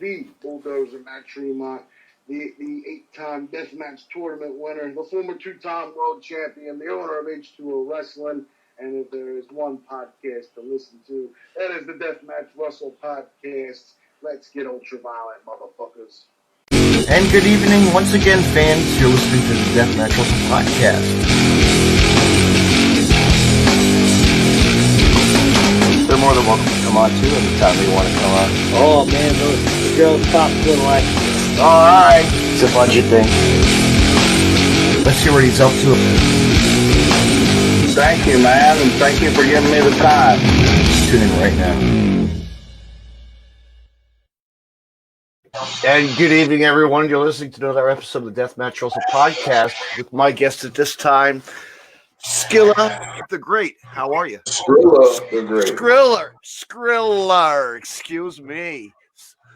the Bulldozer Matt Tremont, the 8-time Deathmatch Tournament winner, the former 2-time world champion, the owner of H2O Wrestling. And if there is one podcast to listen to, that is the Deathmatch Russell Podcast. Let's get ultraviolet, motherfuckers. And good evening once again, fans. You're listening to the Deathmatch Russell Podcast. They're more than welcome to come on too anytime they want to come on. Oh man, the girls pop good like. Alright. It's a budget thing. Let's see what he's up to. Thank you, man, and thank you for giving me the time. Tune in right now. And good evening, everyone. You're listening to another episode of the Deathmatch Russell Podcast with my guest at this time, Skrilla the Great. How are you? Skrilla the Great. Skrilla. Excuse me.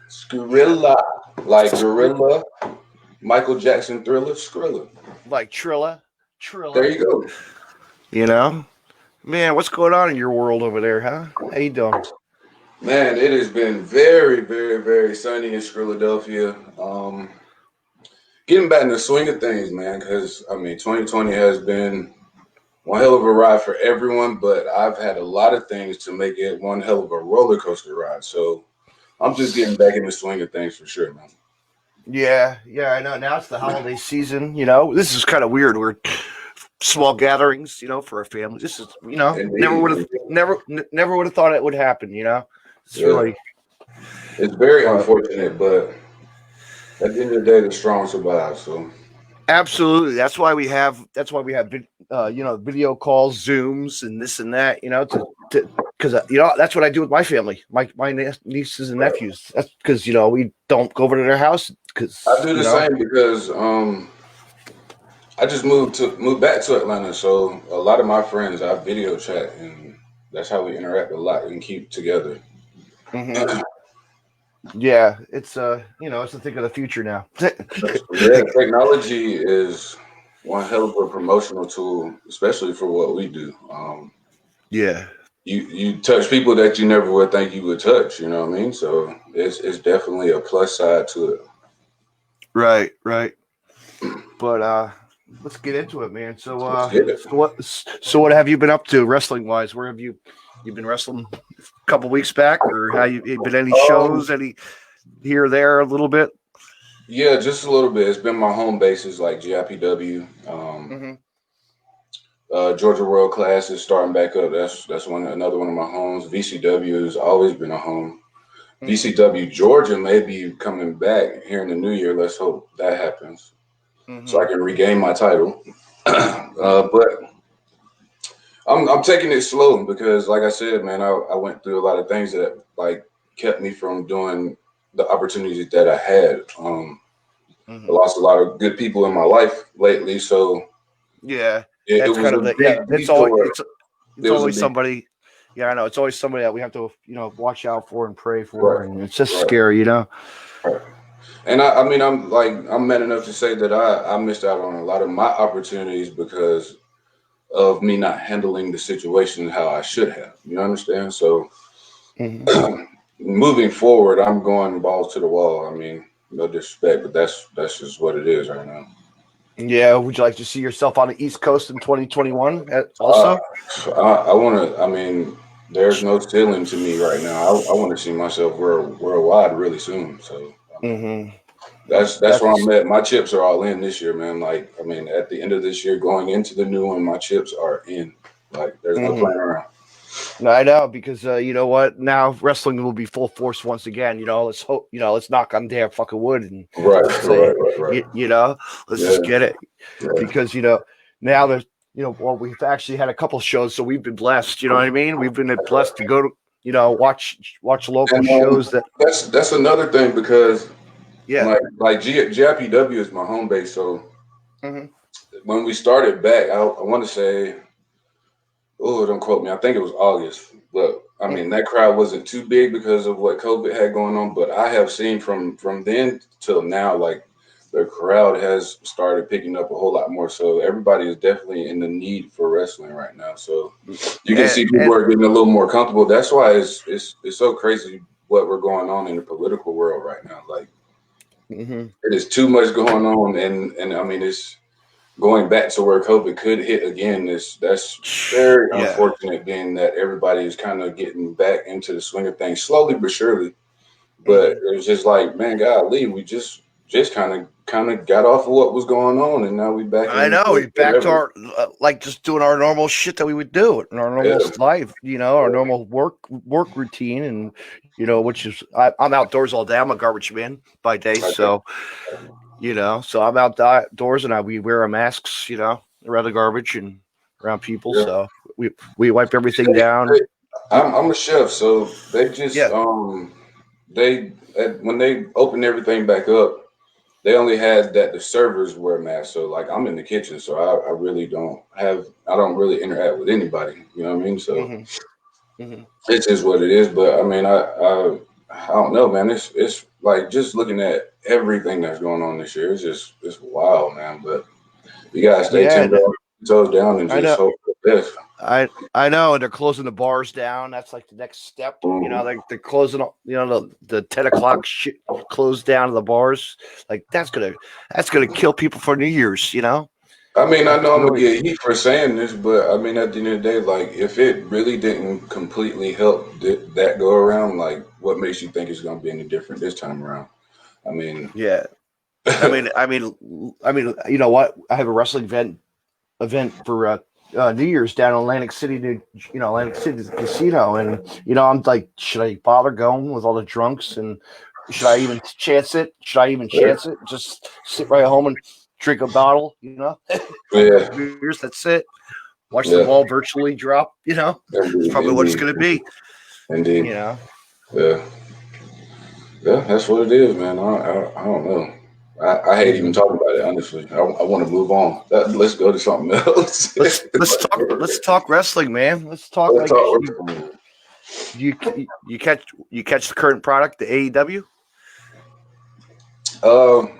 Skrilla, like gorilla. Michael Jackson Thriller. Skrilla. Like Trilla. There you go. You know, man, what's going on in your world over there, huh? How you doing? Man, it has been very, very, very sunny in Philadelphia. Getting back in the swing of things, man, because, 2020 has been one hell of a ride for everyone, but I've had a lot of things to make it one hell of a roller coaster ride. So I'm just getting back in the swing of things for sure, man. Yeah, I know. Now it's the holiday season, you know. This is kind of weird. We're small gatherings, you know, for a family. This is, you know, Indeed. never would have thought it would happen, you know. It's very unfortunate, but at the end of the day, the strong survive. So absolutely, that's why we have video calls, Zooms, and this and that, you know, because you know that's what I do with my family, my nieces and nephews. That's because, you know, we don't go over to their house because I do the same because I just moved back to Atlanta, so a lot of my friends I video chat, and that's how we interact a lot and keep together. Mm-hmm. Yeah, it's you know, it's the thing of the future now. Yeah, technology is one hell of a promotional tool, especially for what we do. Yeah, you touch people that you never would think you would touch. You know what I mean? So it's definitely a plus side to it. Right. But let's get into it, man. So what have you been up to wrestling wise? Where have you been wrestling? A couple weeks back, or have you been any shows, any here or there, a little bit? Yeah, just a little bit. It's been my home bases like GIPW. Georgia World Class is starting back up. That's another one of my homes. VCW has always been a home. Mm-hmm. VCW Georgia may be coming back here in the new year. Let's hope that happens, so I can regain my title. But I'm taking it slow because, like I said, man, I went through a lot of things that like kept me from doing the opportunities that I had. I lost a lot of good people in my life lately, so yeah, it was kind of it's always somebody. Yeah, I know. It's always somebody that we have to, you know, watch out for and pray for, and it's just scary, you know. Right. And I'm man enough to say that I missed out on a lot of my opportunities because of me not handling the situation how I should have. You understand? So moving forward, I'm going balls to the wall. I mean, no disrespect, but that's just what it is right now. Yeah. Would you like to see yourself on the East Coast in 2021 also? I want to. There's no ceiling to me right now. I want to see myself worldwide really soon. So that's where I'm at. My chips are all in this year, man. Like, at the end of this year, going into the new one, my chips are in. Like, there's no playing around. No, I know, because you know what? Now wrestling will be full force once again. You know, let's hope. You know, let's knock on damn fucking wood and right. You know, let's just get it, because you know now there's, you know, well, we've actually had a couple shows, so we've been blessed. You know what I mean? We've been blessed to go to, you know, watch local shows. That's another thing, because like GIPW is my home base. So when we started back, I want to say, don't quote me, I think it was August, but that crowd wasn't too big because of what COVID had going on. But I have seen from then till now, like, the crowd has started picking up a whole lot more. So everybody is definitely in the need for wrestling right now. So you can see people are getting a little more comfortable. That's why it's so crazy what we're going on in the political world right now. Like, Mm-hmm. it is too much going on, and I mean, it's going back to where COVID could hit again. That's very Yeah. unfortunate, being that everybody is kind of getting back into the swing of things slowly but surely. But Mm-hmm. it was just like, man, golly, we just kind of got off of what was going on, and now we back I into know. We back to whatever. our like just doing our normal shit that we would do in our Yeah, normal life, our normal work routine, and which is I'm outdoors all day. I'm a garbage man by day, I think. so so I'm outdoors and we wear our masks, around the garbage and around people. Yeah. So we wipe everything down. Hey, I'm a chef, so they just Yeah, when they opened everything back up, they only had that the servers wear masks. So like, I'm in the kitchen, so I really I don't really interact with anybody. You know what I mean? So hmm hmm it's just what it is. But I mean, I don't know, man. It's like, just looking at everything that's going on this year. It's wild, man. But you gotta stay yeah. toes down and I just know. hope for the best. I know, and they're closing the bars down. That's like the next step. Mhm. They're closing. The 10 o'clock shit closed down the bars. Like that's gonna kill people for New Year's. I mean, I That's know I'm gonna really. get heat for saying this, but I mean, at the end of the day, like, if it really didn't completely help that go around, like, what makes you think it's gonna be any different this time around? I mean, Yeah. I mean. You know what? I have a wrestling event for New Year's down in Atlantic City, Atlantic City Casino, and I'm like, should I bother going with all the drunks, and should I even chance it? Should I even yeah, chance it? Just sit right at home and drink a bottle, a couple yeah, beers. That's it. Watch the yeah, ball virtually drop. It's indeed, probably what it's indeed, going to be. indeed, You know. yeah, yeah. That's what it is, man. I don't know. I hate even hmm talking about it. Honestly, I want to move on. Let's go to something else. Let's talk wrestling, man. Let's talk Let's like talk. you catch the current product, the AEW. Um,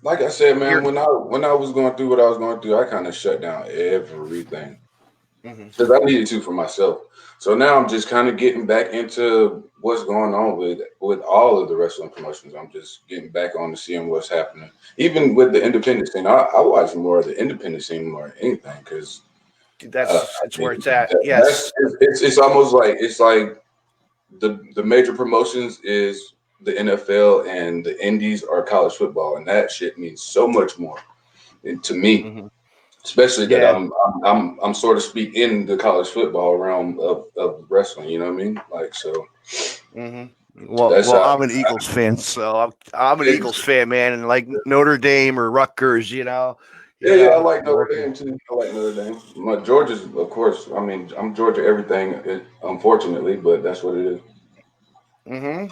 like I said, man, Here. when I was going through what I was going through, I kind of shut down everything hmm because I needed to for myself. So now I'm just kind of getting back into what's going on with all of the wrestling promotions. I'm just getting back on to seeing what's happening, even with the independent scene. I watch more of the independent scene more than anything, because That's I it's where mean, it's at. that's Yes. it's almost like, it's like the major promotions is the NFL, and the indies are college football, and that shit means so much more to me, hmm especially that Yeah. I'm sort of speak in the college football realm of wrestling. You know what I mean? Like, so hmm Well, that's well, how. I'm an Eagles fan, so I'm an Eagles fan, man, and like Notre Dame or Rutgers, Yeah, I like Notre Local. Dame too. I like Notre Dame. My Georgia's, of course. I mean, I'm Georgia everything, unfortunately, but that's what it hmm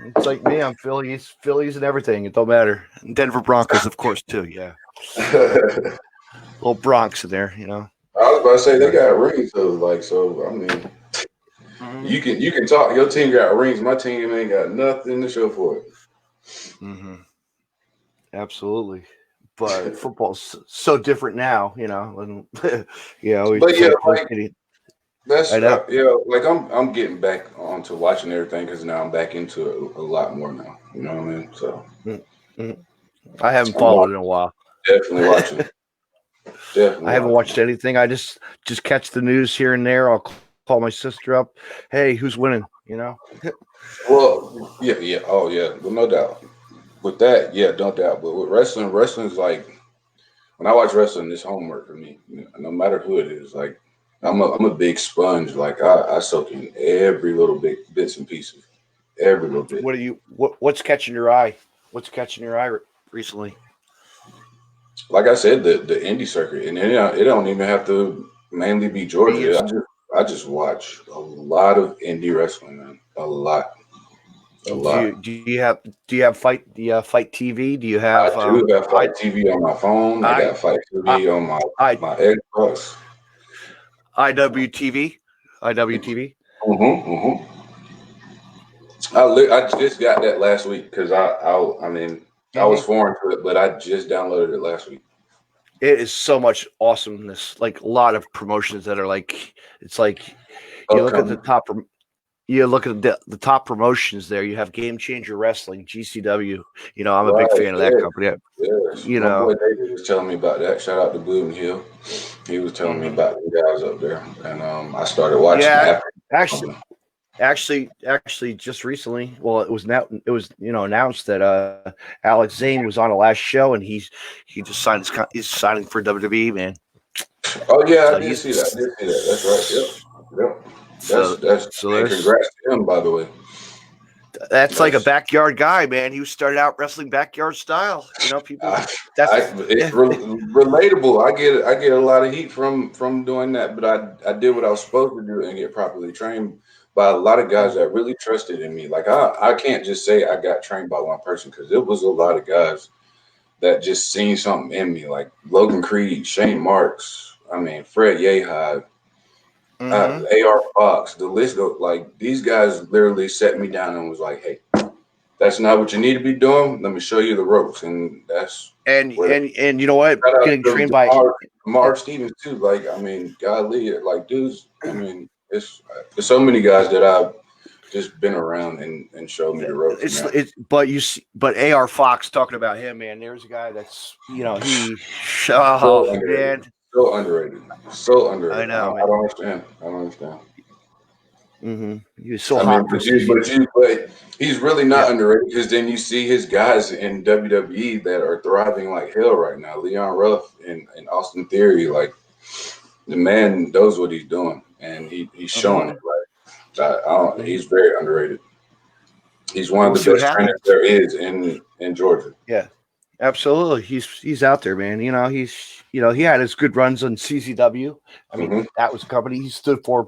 It's like me. I'm Phillies, and everything. It don't matter. Denver Broncos, of course, too. Yeah, is. little Bronx in there, I was about to say they But got rings though, like, so. I mean, hmm you can talk. Your team got rings. My team ain't got nothing to show for hmm absolutely. But football's so different now, and But it's yeah, like like, I that's know. like, I'm getting back onto watching everything, because now I'm back into it a lot more now. You know what I mean? So Mm-hmm. I haven't I'm followed in a while. definitely watching. Definitely I haven't watching. watched anything. I just catch the news here and there. I'll call my sister up. Hey, who's winning? Well, yeah, yeah, oh yeah, well, no doubt. With that, yeah, don't doubt. But with wrestling's like, when I watch wrestling, it's homework for me. No matter who it is, like, I'm a big sponge. Like, I soak in every little bits and pieces, every little bit. What's catching your eye? What's catching your eye recently? Like I said, the indie circuit, and it don't even have to mainly be Be Georgia. it's I just watch a lot of indie wrestling, man. A lot, a lot. do you have fight TV? Do you I have do have Fight TV on my phone. I I got Fight I TV on my I my Xbox. IWTV? IWTV? Mm-hmm. I just got that last week, because I mean, I was Mm-hmm. foreign to it, but I just downloaded it last week. It is so much awesomeness. Like a lot of promotions that are like it's like you look at the Upcoming. top. you look at the top promotions there. You have Game Changer Wrestling, GCW. You know, I'm a big Right, fan of that yes, company. yes. You My know, boy David was telling me about that. Shout out to Boone Hill. He was telling me hmm about the guys up there, and I started watching yeah, after. actually, actually, just recently, well, it was now, it was announced that Alex Zane was on the last show, and he just signed he's signing for WWE, man. Oh yeah, So I did he's see that. I did see that. That's right. Yep, yep. so That's so and there's congrats to him, by the way. that's like a That's backyard guy, man. He started out wrestling backyard style. You know, people. I, That's it's yeah. relatable. I get a lot of heat from doing that, but I did what I was supposed to do and get properly trained by a lot of guys that really trusted in me. Like I can't just say I got trained by one person because it was a lot of guys that just seen something in me, like Logan Creed, Shane Marks, I mean Fred Yehi, Mm-hmm. AR Fox. The list of like these guys literally set me down and was like, "Hey, that's not what you need to be doing. Let me show you the ropes," and that's And where. you know what? Shout out Getting to trained by Marv Stevens too. Like, I mean, golly, like dudes. I mean, it's there's so many guys that I've just been around and showed me the ropes, man. but you see, but AR Fox talking about him, man. There's a guy that's he. So Oh underrated, man, so underrated, so I underrated. know, I man. don't understand. I don't understand. He was so I mean, hot for CZ. but he's really Yeah. not underrated because then you see his guys in WWE that are thriving like hell right now. Leon Ruff and Austin Theory, like the man knows what he's doing and he's showing Mm-hmm. it. I don't. He's very underrated. He's one And of we'll the see what best trainers happens. there is in Georgia. Yeah, absolutely. He's out there, man. You know, he had his good runs on CZW. I mean, Hmm. that was a company he stood for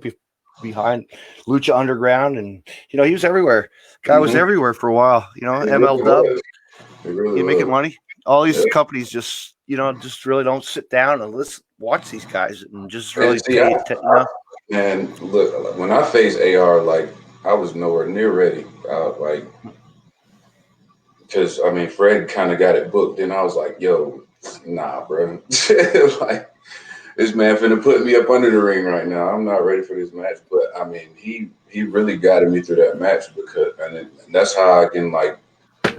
behind Lucha Underground, and he was everywhere. Guy was Hmm. everywhere for a while. You know, He really ML Dub, was. He really he making was. money. All Yeah. these companies just really don't sit down and watch these guys and just And really see, pay attention. and look, when I faced AR, like I was nowhere near ready. Like, because I mean, Fred kind of got it booked, and I was like, "Yo, nah, bro." Like this man finna put me up under the ring right now. I'm not ready for this match. But I mean, he really guided me through that match and that's how I can like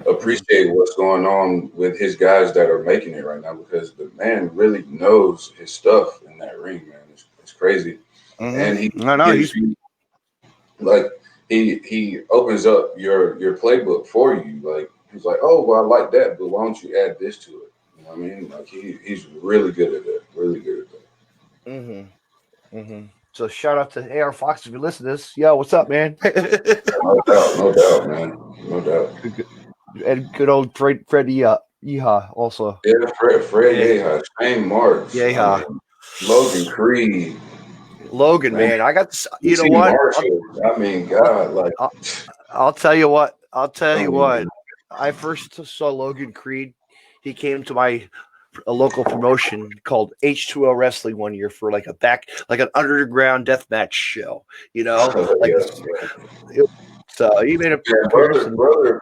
appreciate what's going on with his guys that are making it right now because the man really knows his stuff in that ring, man. It's crazy, and he I know gives he's you like he opens up your playbook for you. Like he's like, oh well, I like that, but why don't you add this to it? You know what I mean? Like he's really good at that. Really good at that. So shout out to AR Fox if you listen to this. Yo, what's up, man? No doubt, man. No doubt. And good old Freddie Yeehaw also. Yeah, Fred Yeah, Yehi, Shane Marks. I Yeehaw. mean, Logan Creed, Logan, man. man. I got this. You know QT what? Marshall. I mean, I'll, God, like, I'll, I'll tell you what. I'll tell you um, what. I first saw Logan Creed. He came to a local promotion called H2O Wrestling one year for like an underground deathmatch show. Like yeah, so he made an yeah. appearance and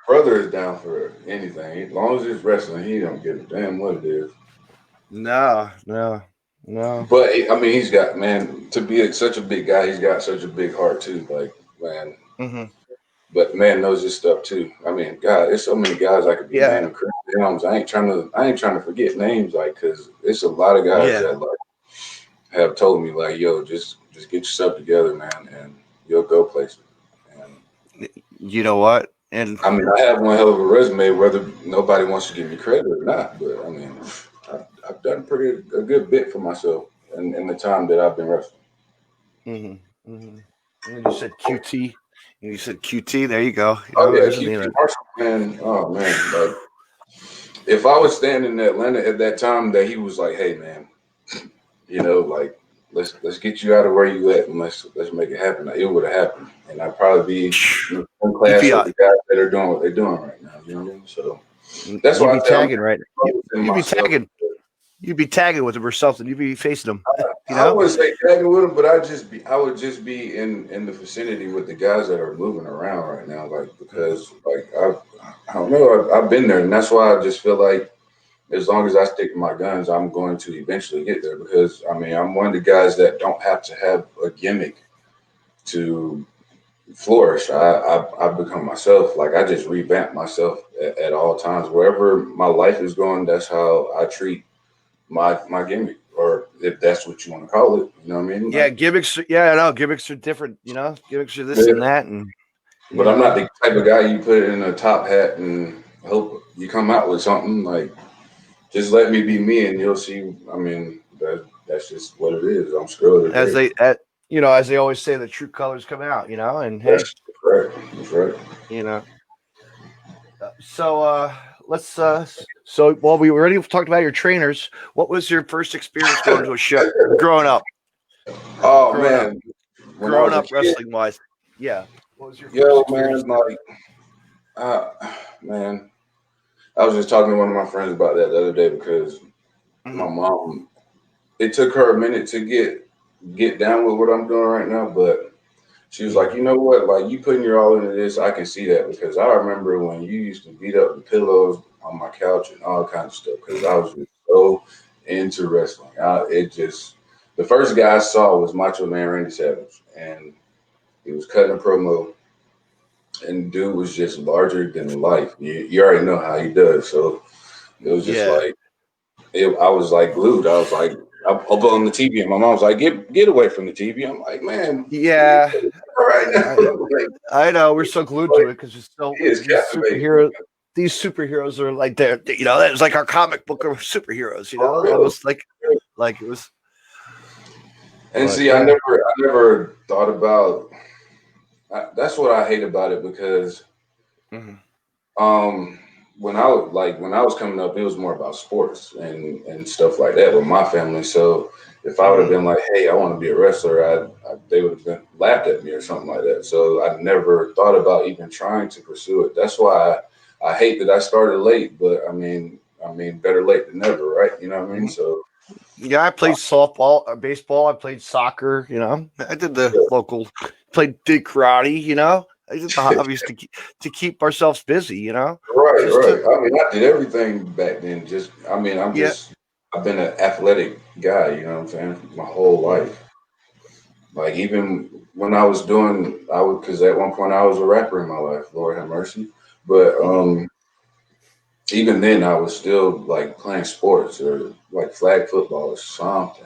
Brother is down for anything. As long as it's wrestling, he don't give a damn what it is. no. But I mean, he's got man to be such a big guy. He's got such a big heart too. Like man, Mm-hmm. but man knows his stuff too. I mean, God, there's so many guys I could be Yeah, naming. Chris Helms. I ain't trying to forget names, like, cause it's a lot of guys yeah. that like have told me like, yo, just get yourself together, man, and you'll go places. And You know what? And I mean, I have one hell of a resume, whether nobody wants to give me credit or not. But I mean, I've done a good bit for myself in the time that I've been wrestling. And you said QT. And you said QT. There you go. Oh yeah, There's a name. QT Marshall, man. Oh man, like if I was standing in Atlanta at that time, that he was like, "Hey man, like let's get you out of where you at and let's make it happen." Like, it would have happened, and I'd probably be in one You'd class be with the guys that are doing what they're doing right now. You know what I mean? So that's you'd why I be say I'm tagging right. in You'd be myself. tagging. You'd be tagging with him or something. You'd be facing him. I wouldn't say tagging with him, but I would just be in the vicinity with the guys that are moving around right now, like because like I don't know, I've been there, and that's why I just feel like as long as I stick to my guns, I'm going to eventually get there. Because I mean, I'm one of the guys that don't have to have a gimmick to flourish. I've become myself. Like I just revamp myself at all times. Wherever my life is going, that's how I treat my gimmick, or if that's what you want to call it. You know what I mean? Yeah, Like, gimmicks. Yeah, I know gimmicks are different. Gimmicks are this yeah. and that, and But I'm not the type of guy you put in a top hat and hope you come out with something. Like, just let me be me, and you'll see. I mean, that's just what it is. I'm Skrilla the as Great. as they always say, the true colors come out. And hey, That's right. That's right. you know. So let's so while we already talked about your trainers, what was your first experience going to a show growing up? Oh Growing up, man, when I growing was a up kid, wrestling wise, yeah. What was your first yo experience man, there? like, uh, man, I was just talking to one of my friends about that the other day because Mm-hmm. my mom. It took her a minute to get down with what I'm doing right now, but she was like, Yeah, you know what? Like you putting your all into this, I can see that because I remember when you used to beat up the pillows on my couch and all kinds of stuff because I was just so into wrestling. The first guy I saw was Macho Man Randy Savage, and he was cutting a promo, and dude was just larger than life. You already know how he does, so it was just yeah, like I was like glued. I was like up on the TV, and my mom was like, "Get away from the TV." I'm like, "Man, yeah. all right now." I I know we're so glued to Like, it because it's so he is these captivating superhero. These superheroes are like it's like our comic book of superheroes, for real. almost like it was. And But see, yeah, I never thought about. That's what I hate about it because hmm um, when I was coming up, it was more about sports and stuff like that with my family. So if I would have hmm been like, "Hey, I want to be a wrestler," they would have been laughed at me or something like that. So I never thought about even trying to pursue it. That's why I hate that I started late. But I mean, better late than never, right? You know what I mean? So yeah. I played softball, baseball. I played soccer. I did the yeah, local, did karate. I did the hobbies to keep ourselves busy. right, Just to right. I mean, I did everything back then. yeah. I've been an athletic guy. You know what I'm saying? My whole Mhm. life. Like even when I was doing, I would because at one point I was a rapper in my life. Lord have mercy. But Mhm. even then, I was still like playing sports or like flag football or something.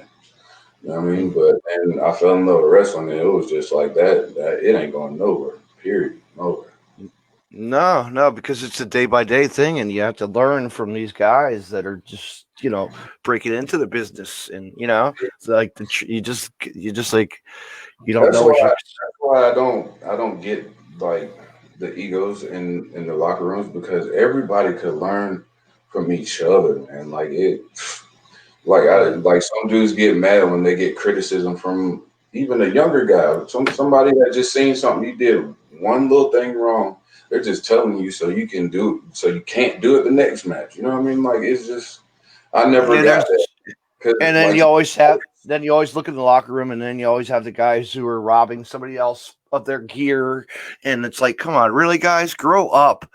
You know what I mean? Mhm. But and I fell in love with wrestling, and it was just like that. That it ain't going nowhere. Period. Nowhere. No, no, because it's a day by day thing, and you have to learn from these guys that are just breaking into the business, and it's like you just like you don't That's know why. what you're. That's why I don't get like the egos in the locker rooms because everybody could learn from each other, and like it. Mhm. Like some dudes get mad when they get criticism from even a younger guy, somebody that just seen something you did one little thing wrong. They're just telling you so you can't do it the next match. You know what I mean? Like it's just I never And got there's that because and then like you always look in the locker room, and then you always have the guys who are robbing somebody else of their gear, and it's like, come on, really, guys, grow up,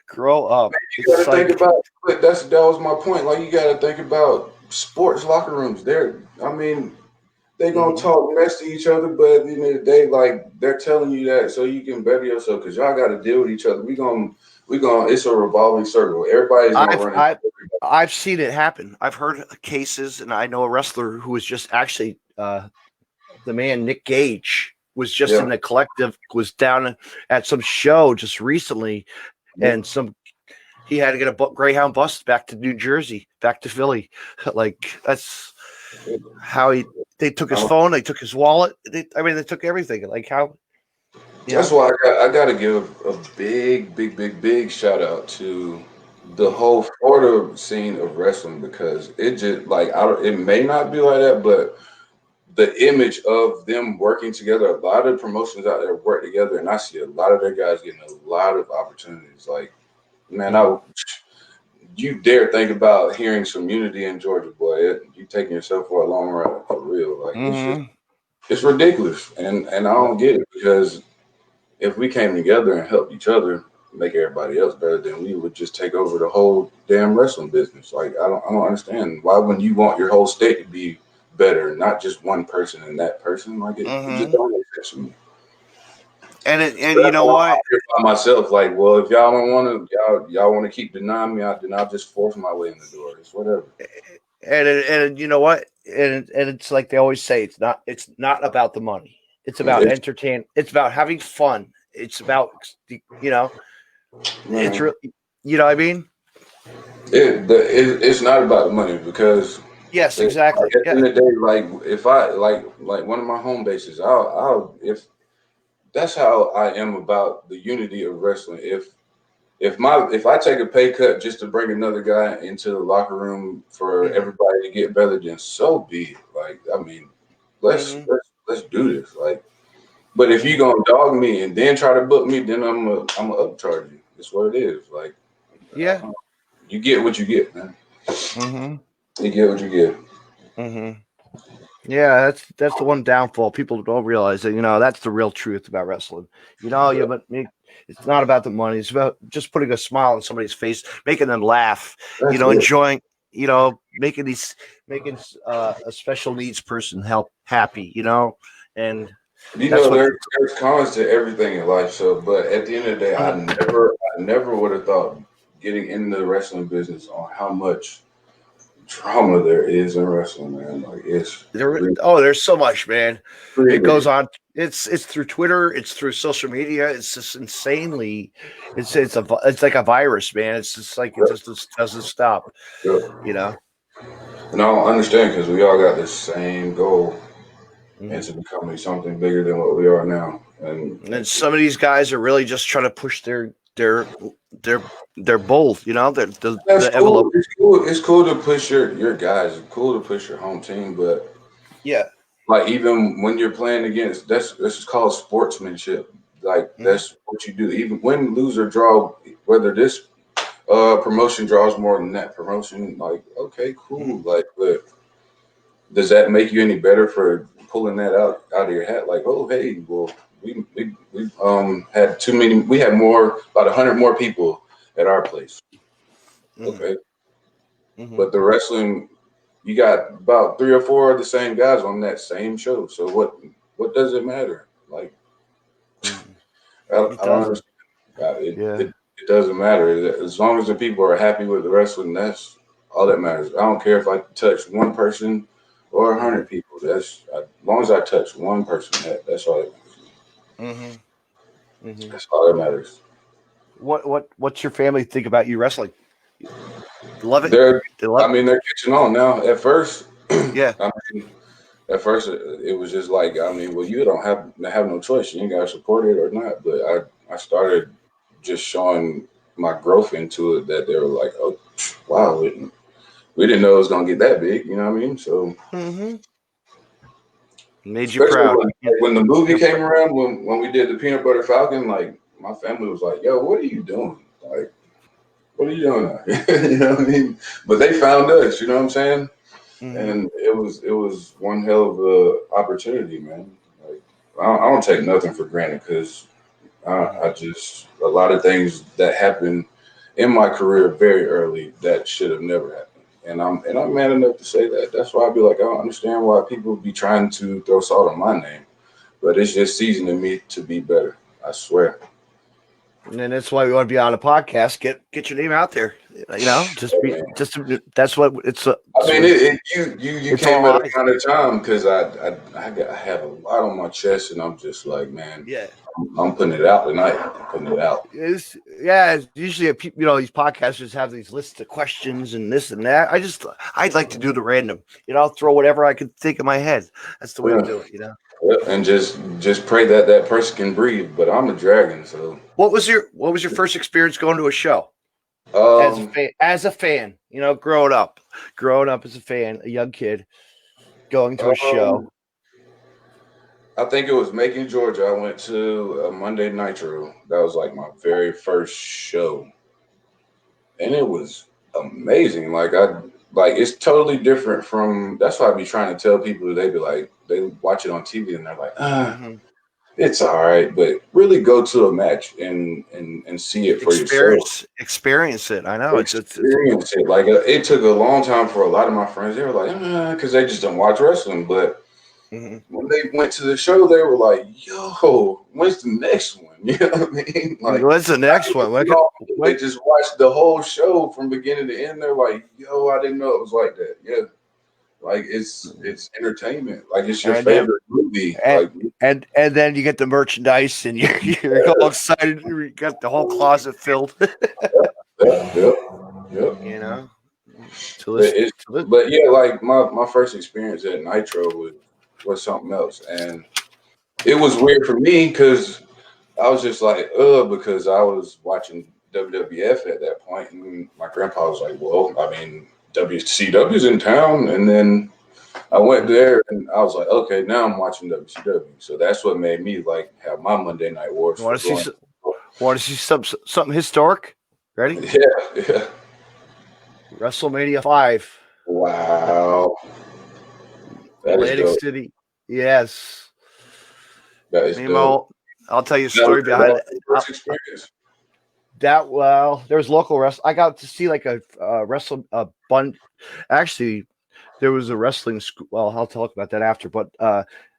grow up. you got It's to think like, about but that was my point. Like you got to think about sports locker rooms. I mean they gonna mhm. talk mess to each other, but at the end of the day, like they're telling you that so you can better yourself because y'all got to deal with each other. We gonna. It's a revolving circle. Everybody's gonna I've run into I've I've seen it happen. I've heard cases, and I know a wrestler who was just actually the man Nick Gage was just in yeah, the collective, was down at some show just recently, yeah. and he had to get a Greyhound bus back to New Jersey, back to Philly. Like that's how they took his Um, phone, they took his wallet. They took everything. Like how you that's know. why I got to give a big, big, big, big shout out to the whole Florida scene of wrestling because it just like it may not be like that, but the image of them working together, a lot of promotions out there work together, and I see a lot of their guys getting a lot of opportunities. Like, man, Mhm. you dare think about hearing some unity in Georgia, boy? You taking yourself for a long ride for real. Like, Mhm. it's ridiculous, and I don't get it because if we came together and helped each other make everybody else better, then we would just take over the whole damn wrestling business. Like, I don't understand why wouldn't you want your whole state to be better, not just one person and that person? Like, it just Mhm. don't make sense to me. And So you that's know why what? I'm here by myself. Like, well, if y'all don't want to, y'all want to keep denying me, then I'll just force my way in the door. It's whatever. And you know what? And it's like they always say, it's not about the money. It's about It's, entertain. It's about having fun. It's about it's man, real. You know what I mean? it's not about the money because Yes, like exactly. at the Yeah. end of the day, like if I like one of my home bases, I'll if that's how I am about the unity of wrestling. If I take a pay cut just to bring another guy into the locker room for Hmm. everybody to get better, then so be it. Like, I mean, let's Hmm. let's do this. Like, but if you Hmm. gonna dog me and then try to book me, then I'm gonna upcharge you. It's what it is. Like, Yeah. you get what you get, man. Hmm. You get what you get. Hmm. Yeah, that's the one downfall. People don't realize that, that's the real truth about wrestling. But it's not about the money. It's about just putting a smile on somebody's face, making them laugh, That's it. enjoying, making a special needs person happy, and You that's know, what. there's cons to everything in life. So, but at the end of the day, Mhm. I never would have thought getting into the wrestling business on how much trauma there is in wrestling, man. Like it's There's so much, man. It really, goes on. It's through Twitter. It's through social media. It's just insanely. It's like a virus, man. It's just like it just doesn't stop. yeah. You know. And I don't understand because we all got the same goal, and Mhm. to becoming something bigger than what we are now. And And some of these guys are really just trying to push their bold. that's The cool. envelope. It's cool. It's cool to push your guys. It's cool to push your home team, but Yeah. like even when you're playing against, this is called sportsmanship. Like Mhm. that's what you do. Even win, lose, or draw, whether this promotion draws more than that promotion, like okay, cool. Mhm. Like, but does that make you any better for pulling that out of your hat? Like, oh hey, well we had too many. We had more about 100 more people at our place. Mhm. Okay, Mhm. but the wrestling, you got about 3 or 4 of the same guys on that same show. So what does it matter? Like Mhm. It I don't doesn't. understand. Yeah. It doesn't matter as long as the people are happy with the wrestling. That's all that matters. I don't care if I touch one person or a Mhm. hundred people. As long as I touch one person. That's all. Mhm. Mhm. That's all that matters. What's your family think about you wrestling? Love it. They're, They I love. mean, they're catching on now. At first, Yeah. I mean, at first it was just like, I mean, well, you don't have no choice. You ain't got to support it or not. But I started just showing my growth into it that they were like, oh, wow, we didn't know it was gonna get that big. You know what I mean? So Mm-hmm. Made you especially proud. when the movie Yep. came around, when we did the Peanut Butter Falcon, like my family was like, "Yo, what are you doing? Like, what are you doing out here?" You know what I mean? But they found us. You know what I'm saying? Mm-hmm. And it was one hell of a opportunity, man. Like I don't take nothing for granted because Mm-hmm. I just a lot of things that happened in my career very early that should have never happened. And I'm man enough to say that. That's why I be like, I don't understand why people be trying to throw salt on my name. But it's just seasoning me to be better. I swear. And that's why we want to be on a podcast. Get your name out there. Just be Man. just that's what I mean, you it's came all at a eyes. kind of time because I have a lot on my chest, and I'm just like, man, Yeah. I'm putting it out tonight. I'm putting it out. It's usually these podcasters have these lists of questions and this and that. I'd like to do the random. Throw whatever I could think in my head. That's the way to Yeah. do it. Yeah, and just pray that that person can breathe. But I'm a dragon, so What was your first experience going to a show as a um, fan? Growing up as a fan, a young kid going to a show. um, I think it was Macon, Georgia. I went to a Monday Nitro. That was like my very first show, and it was amazing. Like it's totally different from. That's why I be trying to tell people. They be like they watch it on TV and they're like, Mm-hmm. it's all right, but really go to a match and see it for yourself. Experience it. I know it's Experience it. Like it took a long time for a lot of my friends. They were like, because they just don't watch wrestling. But When they went to the show, they were like, "Yo, when's the next one?" You know what I mean? Like, what's the next one? they just watched the whole show from beginning to end. They're like, "Yo, I didn't know it was like that." Yeah, like it's entertainment. Like it's your favorite movie. And then you get the merchandise, and you're all excited. You got the whole closet filled. Yep. You know. But yeah, like my first experience at Nitro was something else, and it was weird for me because I was just like, because I was watching WWF at that point, and my grandpa was like, well, I mean, WCW's in town, and then I went there, and I was like, okay, now I'm watching WCW, so that's what made me like have my Monday Night Wars. Want to see something historic? Ready? Yeah. WrestleMania 5. Wow. Atlantic City. Yes. That is dope. I'll tell you a story behind it. First experience. There's local wrestling. I got to see like a Actually, there was a wrestling school. Well, I'll talk about that after. But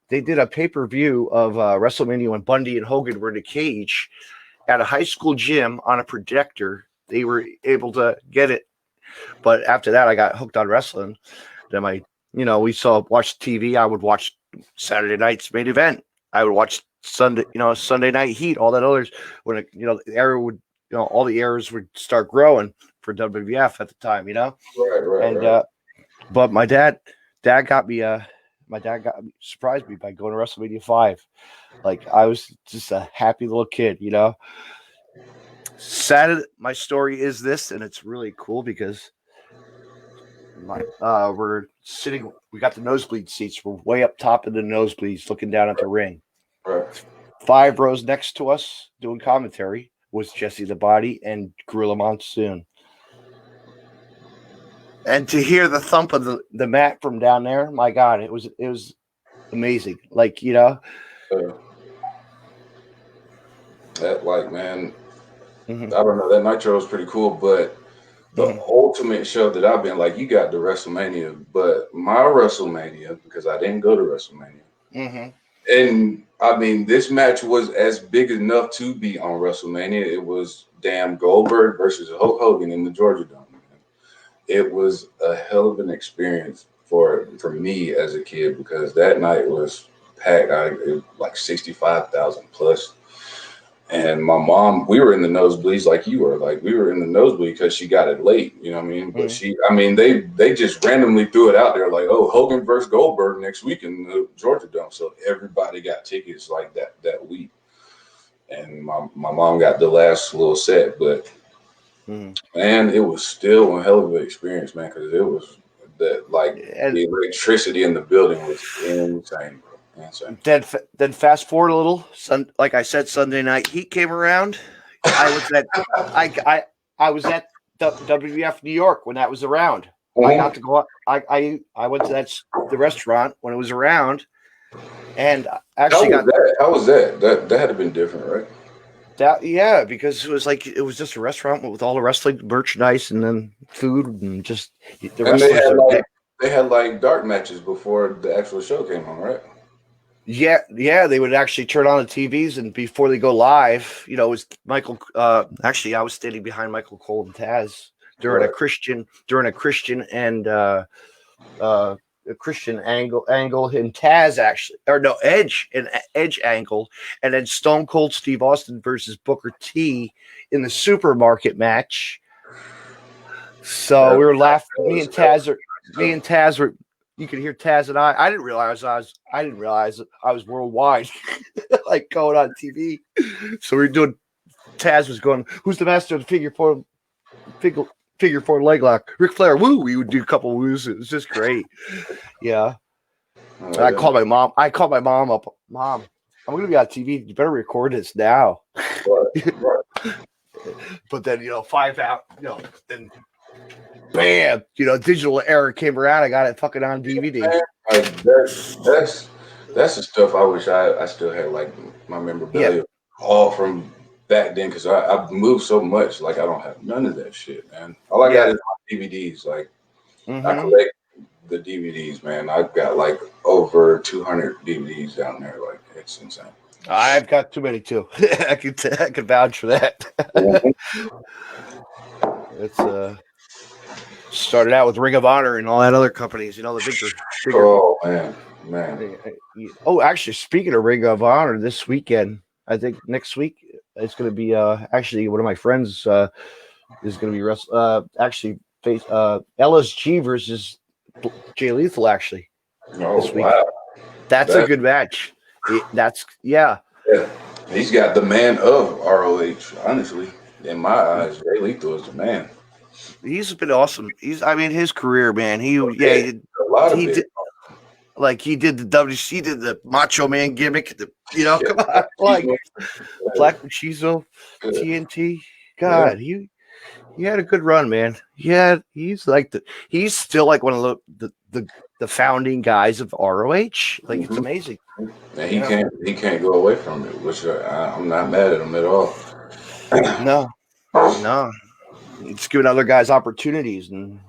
they did a pay-per-view of WrestleMania when Bundy and Hogan were in a cage at a high school gym on a projector. They were able to get it. But after that, I got hooked on wrestling. Then watch TV. I would watch Saturday night's main event. I would watch Sunday Night Heat, all that others. When the era would, all the eras would start growing for WWF at the time, Right. But my dad surprised me by going to WrestleMania 5. Like I was just a happy little kid, Saturday, my story is this, and it's really cool because we're sitting. We got the nosebleed seats. We're way up top in the nosebleeds, looking down at the ring. Right. 5 rows next to us, doing commentary, was Jesse the Body and Gorilla Monsoon. And to hear the thump of the mat from down there, my God, it was amazing. Like that, like, man. I don't know. That Nitro was pretty cool, but the ultimate show that I've been like, you got the WrestleMania, but my WrestleMania, because I didn't go to WrestleMania, and I mean, this match was as big enough to be on WrestleMania. It was damn Goldberg versus Hulk Hogan in the Georgia Dome. It was a hell of an experience for me as a kid because that night was packed. It was like 65,000 plus. And my mom, we were in the nosebleeds like you were. Like we were in the nosebleed because she got it late. You know what I mean? But they just randomly threw it out there like, oh, Hogan versus Goldberg next week in the Georgia Dome. So everybody got tickets like that week. And my mom got the last little set, but man, it was still a hell of an experience, man, because it was the electricity in the building was insane. Then fast forward a little. Like I said, Sunday Night Heat came around. I was at WWF New York when that was around. I got to go up. I went to the restaurant when it was around, and actually how was that? That had to been different, right? Because it was just a restaurant with all the wrestling merchandise and then food and just the wrestlers. They had like dark matches before the actual show came on, right? Yeah, they would actually turn on the TVs, and before they go live, it was Michael. Actually, I was standing behind Michael Cole and Taz during a Christian and a Christian angle and Taz Edge angle, and then Stone Cold Steve Austin versus Booker T in the supermarket match. So we were laughing. Me and Taz were. You could hear Taz and I didn't realize I was worldwide, like going on TV. So we were doing. Taz was going, "Who's the master of the figure four leg lock?" Ric Flair. Woo! We would do a couple woos. It was just great. Yeah. I called my mom. Up. Mom, I'm going to be on TV. You better record this now. Right. But then 5 out. Then. Bam! Digital era came around. I got it fucking on DVD. Like that's the stuff I wish I still had, like my memorabilia all from back then, because I've moved so much. Like I don't have none of that shit, man. All I got is my DVDs. Like I collect the DVDs, man. I've got like over 200 DVDs down there. Like it's insane. I've got too many too. I could vouch for that. It's started out with Ring of Honor and all that other companies, the bigger. Oh man. Oh, actually, speaking of Ring of Honor, this weekend, I think next week it's going to be actually one of my friends is going to be actually face LSG versus Jay Lethal actually this week. Wow. That's a good match. Yeah. He's got the man of ROH. Honestly, in my eyes, Jay Lethal is the man. He's been awesome. His career, man. He did a lot of it. Like he did the WC, did the Macho Man gimmick. Come on, like Black Machismo, TNT. God, he had a good run, man. He's still like one of the founding guys of ROH. Like it's amazing. And he can't go away from it, which I'm not mad at him at all. No. It's giving other guys opportunities, and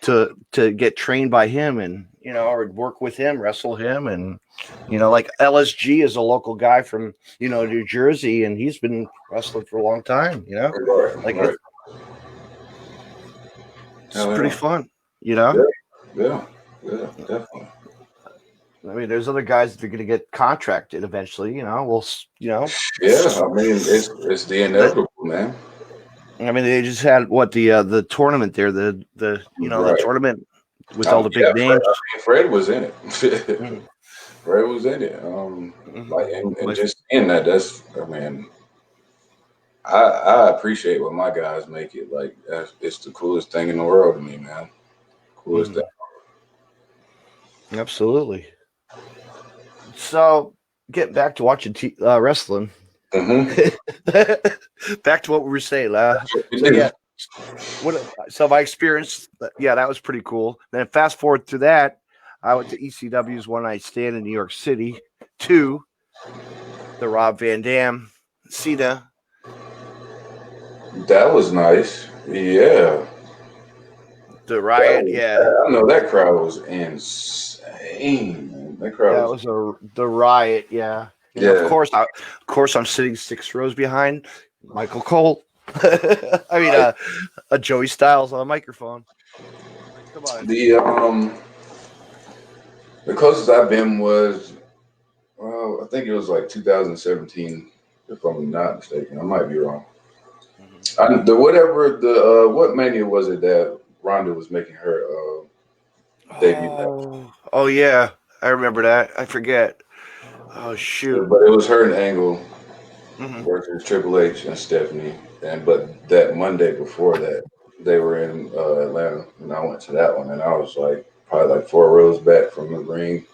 to get trained by him, and or work with him, wrestle him, and like LSG is a local guy from New Jersey, and he's been wrestling for a long time. It's pretty fun. Yeah, definitely. There's other guys that are going to get contracted eventually. Yeah, it's the inevitable, man. They just had the tournament there, the tournament with all the big names. Fred was in it. Fred was in it. And just in that, I appreciate when my guys make it. Like it's the coolest thing in the world to me, man. Coolest thing. Absolutely. So, getting back to watching wrestling. Back to what we were saying. So my experience, that was pretty cool. Then fast forward through that, I went to ECW's One Night Stand in New York City to the Rob Van Dam, Cena. That was nice. Yeah. The Riot, I know that crowd was insane. Man. That crowd was the Riot, yeah. Of course, I'm sitting 6 rows behind Michael Cole. A Joey Styles on a microphone. Come on. The closest I've been was, I think it was like 2017, if I'm not mistaken. I might be wrong. What Mania was it that Ronda was making her debut? Oh yeah, I remember that. I forget. Oh shoot! But it was her and Angle versus Triple H and Stephanie, but that Monday before that, they were in Atlanta, and I went to that one, and I was like probably like 4 rows back from the ring.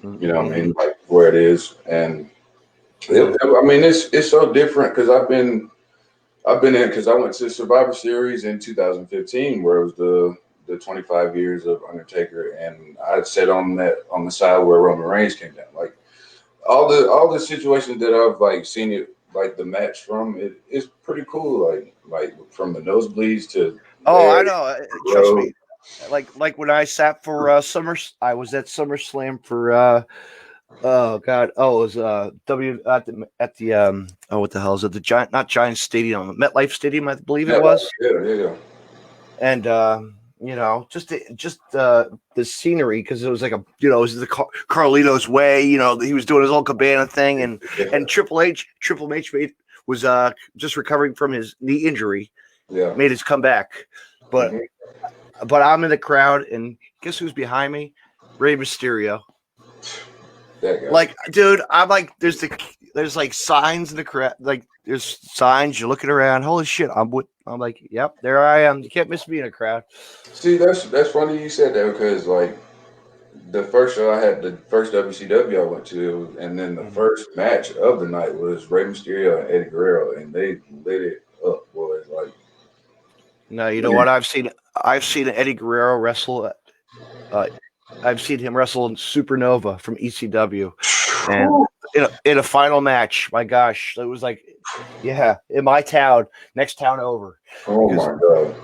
Like where it is, and it's so different because I've been in because I went to Survivor Series in 2015 where it was the 25 years of Undertaker, and I sat on the side where Roman Reigns came down. Like all the situations that I've like seen it like the match from it's pretty cool. Like from the nosebleeds to I know. Trust me. Like when I sat for I was at SummerSlam for it was W at the what the hell is it? The not Giant Stadium, MetLife Stadium, I believe it was. Yeah. And just the scenery, because it was like it was the Carlito's Way. He was doing his old cabana thing, and Triple H was just recovering from his knee injury. Yeah, made his comeback, but I'm in the crowd, and guess who's behind me? Rey Mysterio. Like, dude, I'm like, there's like signs in the crowd, like there's signs. You're looking around. Holy shit! I'm like, yep, there I am. You can't miss me in a crowd. See, that's funny you said that because like the first show I had, the first WCW I went to, and then the first match of the night was Rey Mysterio and Eddie Guerrero, and they lit it up, boys. Like, no, you know what? I've seen Eddie Guerrero wrestle. I've seen him wrestle in Supernova from ECW, and in a final match. My gosh, it was like, in my town, next town over. Oh my god!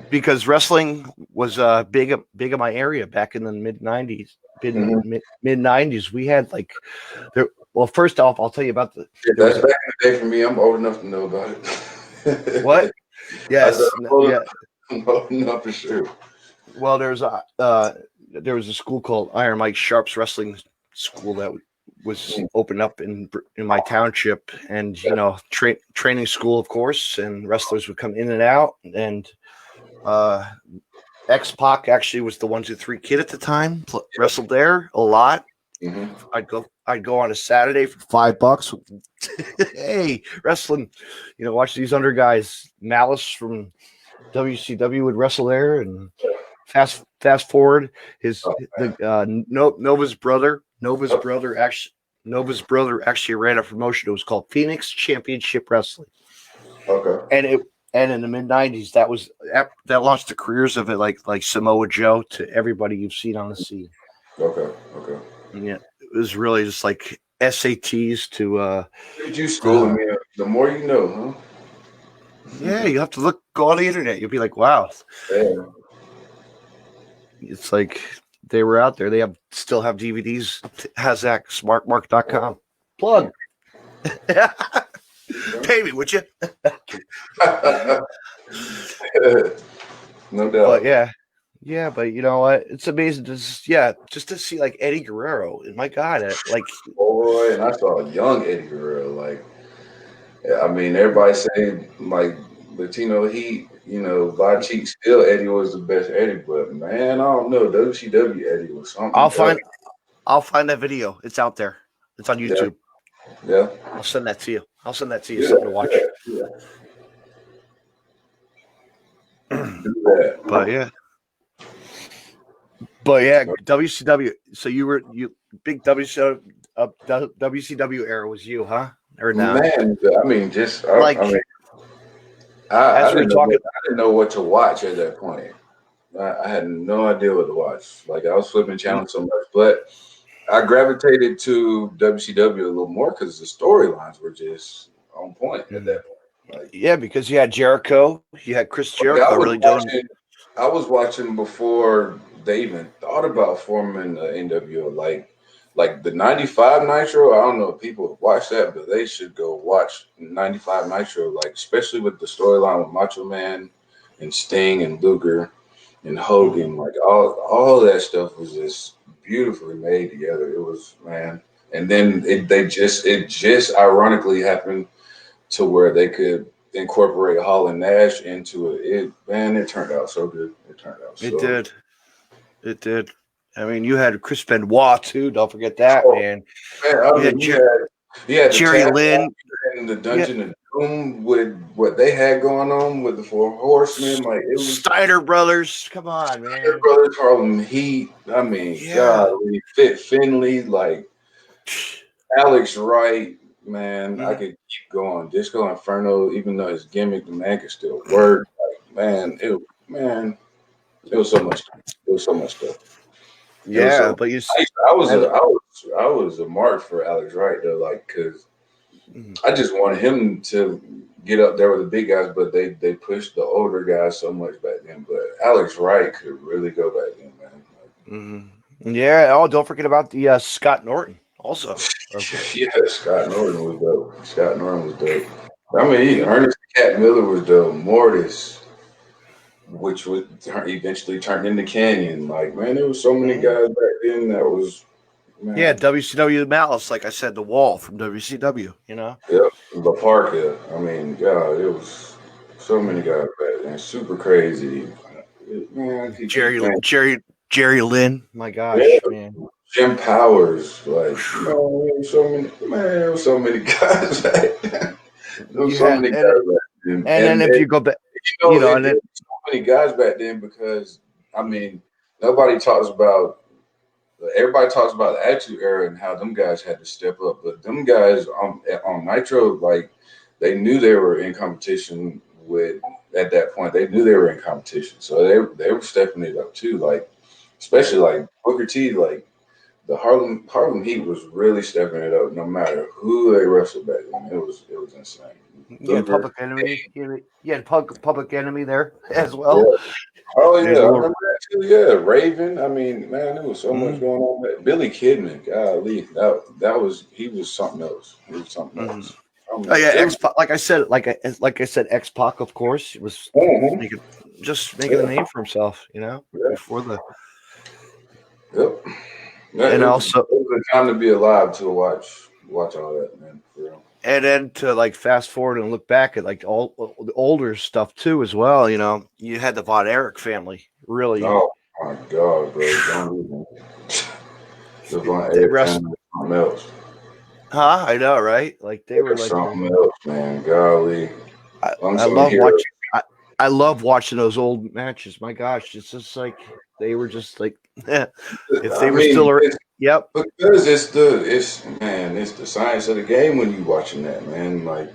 because wrestling was big in my area back in the mid '90s. Mid '90s, we had like there. Well, first off, I'll tell you about the. Yeah, There that's was back in the day for me. I'm old enough to know about it. what? I said Yes, yeah. I'm old enough for sure. Well, there was a school called Iron Mike Sharp's Wrestling School that was opened up in my township, and training school, of course, and wrestlers would come in and out, and X Pac actually was the 1-2-3 kid at the time, wrestled there a lot. Mm-hmm. I'd go on a Saturday for $5. Hey, wrestling, watch these under guys. Malice from WCW would wrestle there, and fast forward, Nova's brother actually ran a promotion. It was called Phoenix Championship Wrestling. Okay. And in the mid '90s, that launched the careers of it, like Samoa Joe, to everybody you've seen on the scene. Okay. Yeah, it was really just like SATs to. Did you schooling me? The more you know, huh? Yeah, you have to go on the internet. You'll be like, wow. Yeah. It's like they were out there. They still have DVDs. Hazak, smartmark.com. Plug. Pay me, would you? No doubt. But yeah, but you know what? It's amazing just to see like Eddie Guerrero. And my God, boy, and I saw a young Eddie Guerrero. Like, I mean, everybody say like Latino Heat. By cheek, still Eddie was the best Eddie, but man, I don't know. WCW Eddie was something. I'll find that video. It's out there. It's on YouTube. Yeah. I'll send that to you. Something to watch. Yeah. But yeah, WCW. So you big WCW era was you, huh? Or not? Man, I mean, I didn't know what to watch at that point. I had no idea what to watch. Like, I was flipping channels so much, but I gravitated to WCW a little more because the storylines were just on point at that point. Like, yeah, because you had Jericho, you had Chris Jericho I was watching before they even thought about forming the NWO. Like the 95 Nitro, I don't know if people have watched that, but they should go watch 95 Nitro, like especially with the storyline with Macho Man and Sting and Luger and Hogan. Like all that stuff was just beautifully made together. It was, man. And then it just ironically happened to where they could incorporate Hall and Nash into it. It turned out so good. It did. I mean, you had Chris Benoit too. Don't forget that, man. You had Jerry Lynn in the Dungeon of Doom with what they had going on with the Four Horsemen. Like, it was Steiner Brothers. Come on, man. Steiner Brothers, Harlem Heat. I mean, golly, Fit Finley, like Alex Wright. Man, I could keep going. Disco Inferno, even though his gimmick, the man could still work. Like, man, it was so much. It was so much stuff. Yeah, but I was a mark for Alex Wright though, like, because I just wanted him to get up there with the big guys, but they pushed the older guys so much back then. But Alex Wright could really go back then, man. Yeah. Oh, don't forget about the Scott Norton also. Yeah, Scott Norton was dope. I mean, Ernest Cat Miller was dope. Mortis, which would eventually turn into Canyon. Like, man, there was so many guys back then that was, man. Yeah, WCW Malice, like I said, the Wall from WCW, Yeah, La Parka. I mean, God, it was so many guys back then. Super crazy. Man, Jerry Lynn, my gosh, man. Jim Powers, like, there were so many guys back then. There were so many guys back then. And then if you go back, and then so many guys back then, because I mean, everybody talks about the Attitude Era and how them guys had to step up, but them guys on Nitro, like, they knew they were in competition with, at that point, they knew they were in competition, so they were stepping it up too, like, especially like Booker T, like the Harlem Heat was really stepping it up. No matter who they wrestled back then, it was insane. You had Luger, Public Enemy. You had Public Enemy there as yeah. well. Oh There's yeah, a I little. remember that too. Yeah, Raven. I mean, man, there was so much Mhm, going on. Billy Kidman, golly, that was he was something else. He was something mhm. else. Oh yeah, There, X Pac. Like I said, X Pac, of course, was mhm, just making a yeah, name for himself. yeah, Before the yep. Yeah, and it also was a time to be alive to watch all that, man. For real. and then to like fast forward and look back at like all the older stuff too as well. You had the Von Erich family really. Oh my God, bro! Don't even. The Von They Erich rest, family was something else. huh? I know, right? Like they were They're like the. something else, man. Golly, I, I unsung love hero. watching. I love watching those old matches. My gosh, it's just like they were just like if I they were mean, still. it's Yep. because it's the science of the game when you watching that, man. Like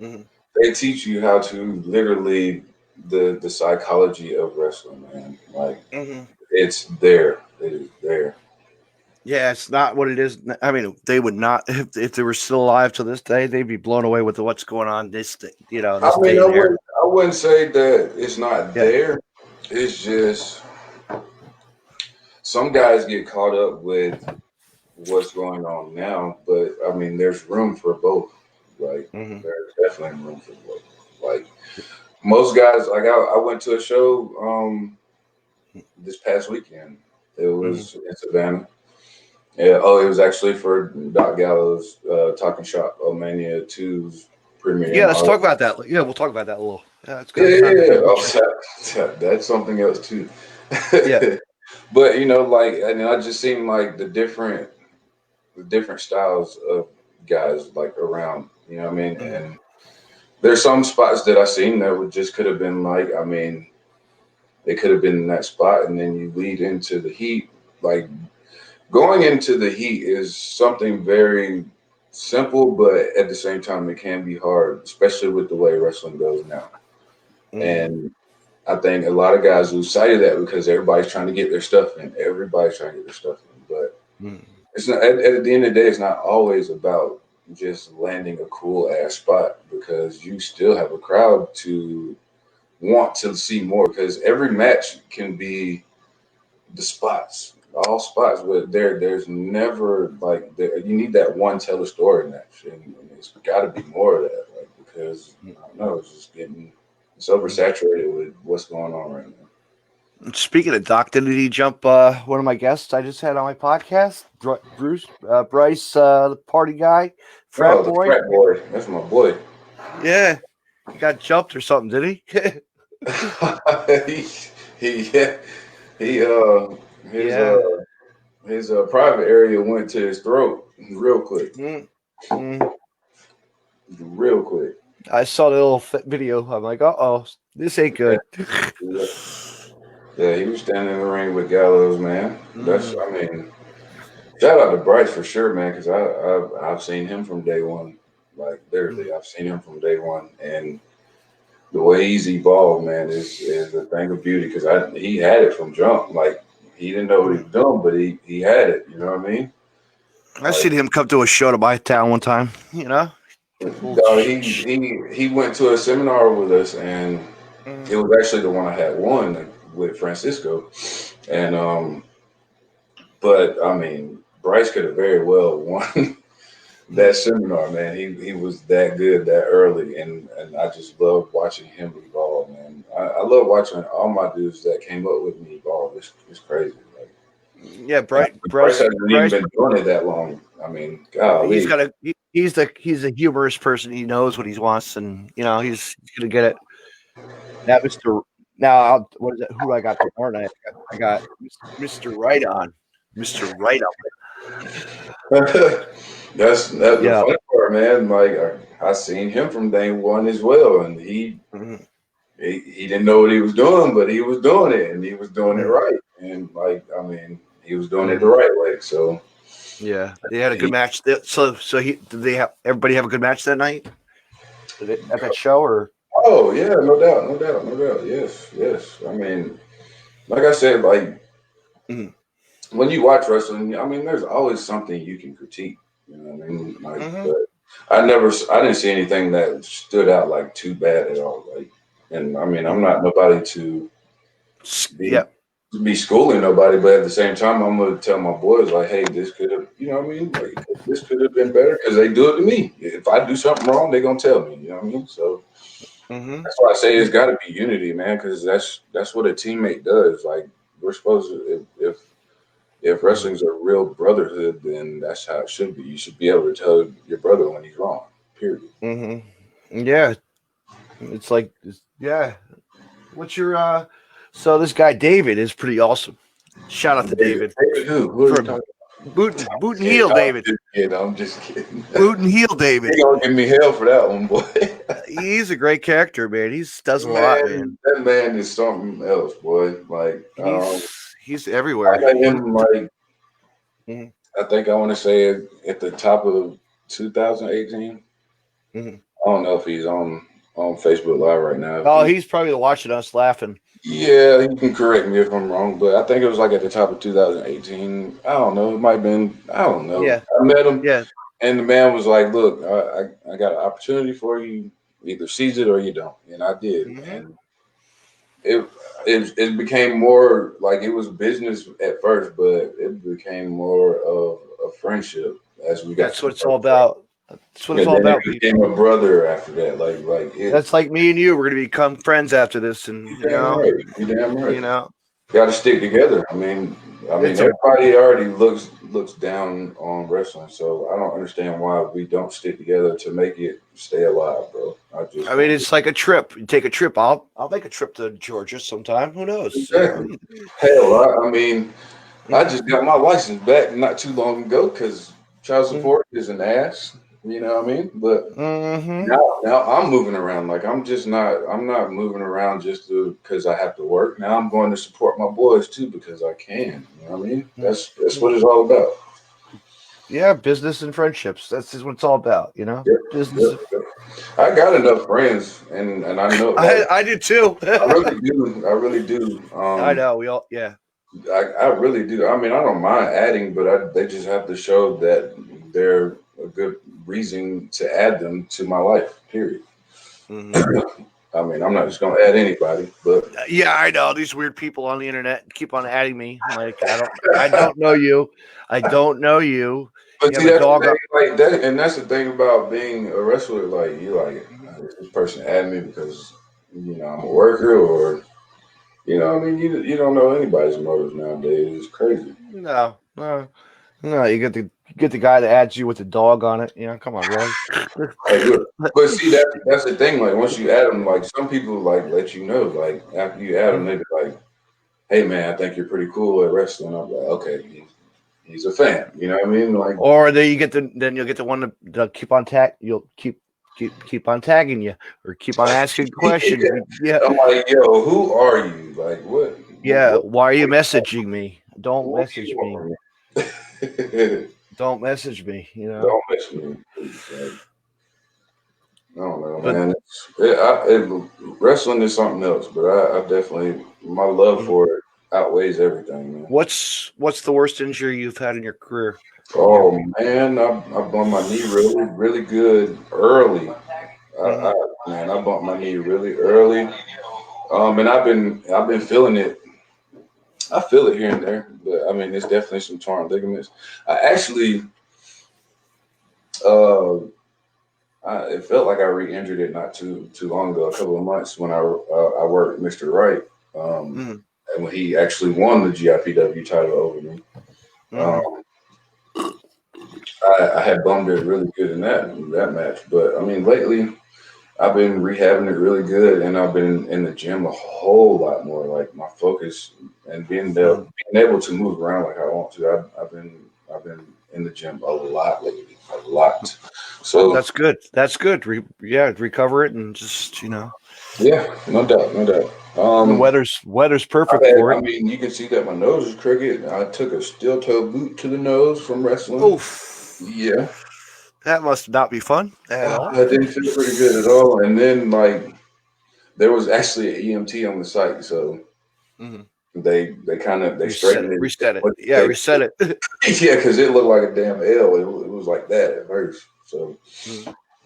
Mhm. they teach you how to literally the psychology of wrestling, man. Like Mhm. it's there. It is there. Yeah, it's not what it is. I mean, they would not if they were still alive to this day. They'd be blown away with what's going on I this mean, day and era. I wouldn't say that it's not Yeah. there. It's just some guys get caught up with what's going on now, but I mean, there's room for both. Like, Hmm. there's definitely room for both. Like most guys, like I went to a show this past weekend. It Hmm. was in Savannah. Yeah, oh, it was actually for Doc Gallows Talking Shop Mania 2's premiere Yeah, in let's August. talk about that. Yeah, we'll talk about that a little. Yeah, it's Yeah, good yeah, time to yeah. mention. That's something else too. Yeah. But like, and I just seen like the different styles of guys like around. You know what I mean? Hmm. And there's some spots that I seen that would just could have been like, I mean, they could have been in that spot, and then you lead into the heat. Like going into the heat is something very simple, but at the same time, it can be hard, especially with the way wrestling goes now. Hmm. And I think a lot of guys lose sight of that because everybody's trying to get their stuff in. Everybody's trying to get their stuff in, but Hmm. it's not. At the end of the day, it's not always about just landing a cool ass spot because you still have a crowd to want to see more. Because every match can be the spots, all spots, but there's never like you need that one tell a story match, and it's got to be more of that, like because I don't know, it's oversaturated with what's going on right now. Speaking of Doc, didn't he jump one of my guests I just had on my podcast? Bryce, the party guy, frat Oh, the boy. frat boy, that's my boy. Yeah, he got jumped or something, did he? he yeah, he his Yeah. private area went to his throat real quick, Mm, mm. real quick. I saw the little video. I'm like, oh, this ain't Yeah, good. yeah, yeah, he was standing in the ring with Gallows, man. That's Mm, I mean. Shout out to Bryce for sure, man, because I've seen him from day one. Like mm, literally, I've seen him from day one, and the way he's evolved, man, is a thing of beauty. Because he had it from jump. Like he didn't know what he mm. was doing, but he had it. You know what I mean? I seen Like him come to a show to my town one time. Little he went to a seminar with us, and mm, it was actually the one I had won with Francisco, and but I mean, Bryce could have very well won mm. that seminar, man. He was that good that early, and I just love watching him evolve, man. I love watching all my dudes that came up with me evolve. It's crazy. Like, Yeah, and Bryce hasn't even Bryce. been doing it that long. I mean, He's golly. got he's a humorous person. He knows what he wants, and he's gonna get it. Now, what is it? Who I got tomorrow night? I got Mr. Right on, Mr. Right That's the Yeah. funny part, man. Like I seen him from day one as well, and Mhm. he didn't know what he was doing, but he was doing it, and he was doing it Mhm. right. And like I mean, he was doing it the Mhm. right way. So Yeah, they had a good he, match. Did they have everybody have a good match that night at that show or? oh yeah, no doubt, no doubt, no doubt. Yes, yes. I mean, like I said, like Mhm. when you watch wrestling, I mean, there's always something you can critique. You know what I mean? Like, but I didn't see anything that stood out like too bad at all. Like, and I mean, I'm not nobody to be schooling nobody, but at the same time, I'm gonna tell my boys like, hey, this could have, you know what I mean? Like, this could have been better because they do it to me. If I do something wrong, they're gonna tell me. You know what I mean? So that's why I say it's got to be unity, man, because that's what a teammate does. Like, we're supposed to if wrestling's a real brotherhood, then that's how it should be. You should be able to tell your brother when he's wrong. Period. Yeah, it's like What's your So this guy David is pretty awesome. Shout out to David. David who? Who are you talking about? Boot and heel David. I'm just kidding. Boot and heel David. He gonna give me hell for that one, boy. He's a great character, man. He does a lot, man. That man is something else, boy. Like he's everywhere. I got him like I think I want to say at the top of 2018. I don't know if he's on Facebook Live right now. Oh, he's probably watching us laughing. Yeah, you can correct me if I'm wrong, but I think it was like at the top of 2018. I don't know. It might have been. I don't know. Yeah. I met him. Yeah. And the man was like, "Look, I got an opportunity for you. Either seize it or you don't." And I did. And it became more like it was business at first, but it became more of a friendship as we got. That's what it's all about. That's what it's all about. He became a brother after that. That's like me and you. We're gonna become friends after this, and you damn right. You know, got to stick together. I mean, everybody already looks down on wrestling, so I don't understand why we don't stick together to make it stay alive, bro. I mean, it's like a trip. You take a trip. I'll make a trip to Georgia sometime. Who knows? Exactly. Hell, I mean, I just got my license back not too long ago because child support is an ass. You know what I mean? But now I'm moving around. Like I'm not moving around just because I have to work. Now I'm going to support my boys too because I can. You know what I mean? That's what it's all about. Yeah, business and friendships. That's just what it's all about, you know? Yep, business. Yep. I got enough friends and I know I do too. I really do. I know, we all I really do. I mean, I don't mind adding, but they just have to show that they're a good reason to add them to my life, period. I mean, I'm not just going to add anybody, but yeah, I know these weird people on the internet keep on adding me. Like, I don't know you. I don't know you. But you see, that's the thing, like that, and that's the thing about being a wrestler. Like, you like this person add me because I'm a worker, or I mean, you don't know anybody's motives nowadays. It's crazy. No. You get the guy that adds you with the dog on it. Come on, really. But see, that's the thing. Like once you add them, like some people like let you know. Like after you add them, they be like, "Hey, man, I think you're pretty cool at wrestling." I'm like, "Okay, he's a fan." You know what I mean? Like, or then you'll get the one that keep on you'll keep on tagging you or keep on asking questions. Yeah, I'm like, "Yo, who are you? Like, what?" Yeah, why are you messaging me? Don't message me. Don't message me. Don't message me. I don't know, man. Wrestling is something else, but I definitely my love for it outweighs everything, man. What's the worst injury you've had in your career? Oh man, I bumped my knee really, really good early. I bumped my knee really early, and I've been feeling it. I feel it here and there, but I mean, it's definitely some torn ligaments. I actually, it felt like I re-injured it not too long ago, a couple of months when I worked Mr. Wright, and when he actually won the GIPW title over me. I had bummed it really good in that match, but I mean, lately I've been rehabbing it really good, and I've been in the gym a whole lot more. Like my focus and being able to move around like I want to. I've been in the gym a lot lately, a lot. So that's good. That's good. Recover it and just Yeah, no doubt. The weather's perfect for it. I mean, you can see that my nose is crooked. I took a steel toe boot to the nose from wrestling. Oof. Yeah. That must not be fun at all. That didn't feel pretty good at all. And then, like, there was actually an EMT on the site. So they straightened it. Reset it. Yeah, reset it. Yeah, because it looked like a damn L. It was like that at first. So,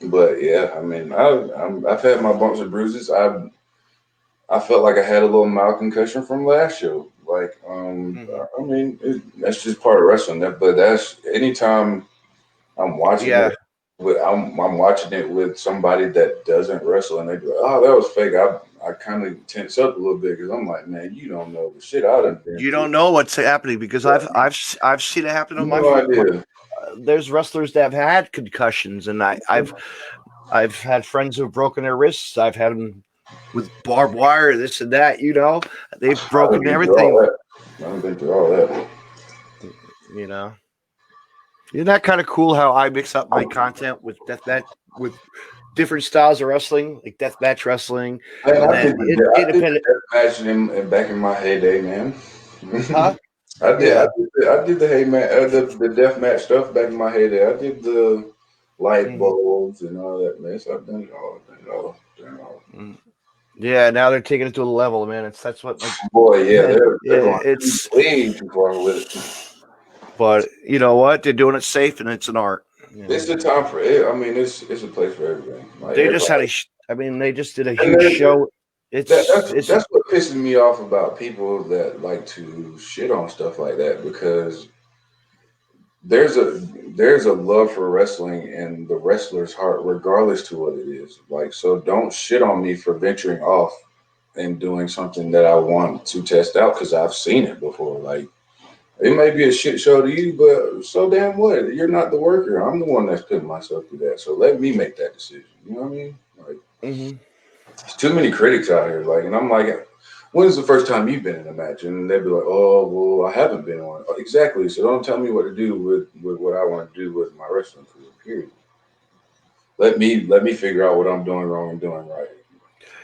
but yeah, I mean, I've had my bumps and bruises. I felt like I had a little mild concussion from last show. Like, I mean, that's just part of wrestling. But that's anytime I'm watching it. I'm watching it with somebody that doesn't wrestle, and they go, "Oh, that was fake." I kind of tense up a little bit because I'm like, "Man, you don't know the shit I done been You through." don't know what's happening because I've seen it happen on No idea. There's wrestlers that have had concussions, and I've had friends who've broken their wrists. I've had them with barbed wire, this and that. You know, they've broken everything. I've been through all that. You know, isn't that kind of cool how I mix up my content with deathmatch with different styles of wrestling, like deathmatch wrestling, Man, and I then did independent. the deathmatch in back in my heyday, man. Huh? I did. Yeah. I did the the death match stuff back in my heyday. I did the light bulbs and all that mess. I've done it all. Done it all. Yeah, now they're taking it to a level, man. That's what like. Boy, yeah, they're going it's way too far with it. But you know what? They're doing it safe, and it's an art. You know? It's the time for it. I mean, it's a place for everything. Like, they just had they just did a and huge show. That's what pisses me off about people that like to shit on stuff like that, because there's a love for wrestling in the wrestler's heart, regardless to what it is. Like, so don't shit on me for venturing off and doing something that I want to test out, because I've seen it before. Like, it may be a shit show to you, but so damn what? You're not the worker. I'm the one that's putting myself through that. So let me make that decision. You know what I mean? Like, there's too many critics out here. Like, and I'm like, when's the first time you've been in a match? And they'd be like, oh, well, I haven't been on. Exactly. So don't tell me what to do with what I want to do with my wrestling career. Period. Let me figure out what I'm doing wrong and doing right.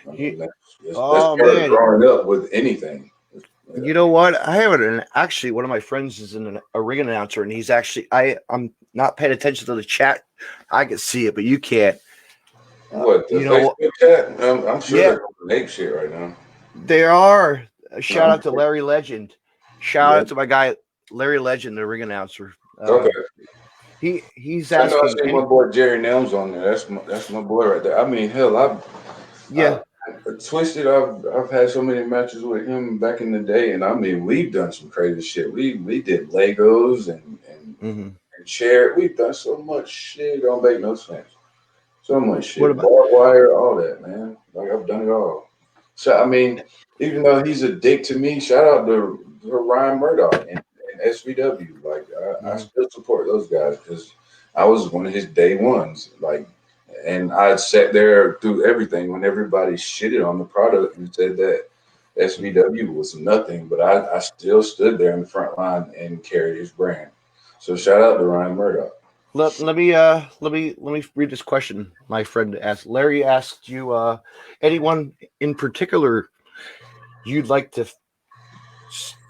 I mean, that's part of growing up with anything. You know what? I have actually one of my friends is a ring announcer, and he's actually I'm not paying attention to the chat. I can see it, but you can't. What, the Facebook chat? I'm sure they're going ape shit right now. They are. Shout out to Larry Legend. Shout out to my guy Larry Legend, the ring announcer. Okay. He's I asking. know I see my boy Jerry Nelms on there. That's my boy right there. I mean, hell, I Twisted. I've had so many matches with him back in the day, and I mean, we've done some crazy shit. We did Legos and chair. We've done so much shit. Don't make no sense. So much shit. Barbed wire, all that, man. Like, I've done it all. So I mean, even though he's a dick to me, shout out to Ryan Murdoch and SVW. Like, I still support those guys because I was one of his day ones. Like, and I sat there through everything when everybody shitted on the product and said that SVW was nothing, but I still stood there in the front line and carried his brand. So shout out to Ryan Murdoch. Let me read this question. My friend asked. Larry asked you, anyone in particular you'd like to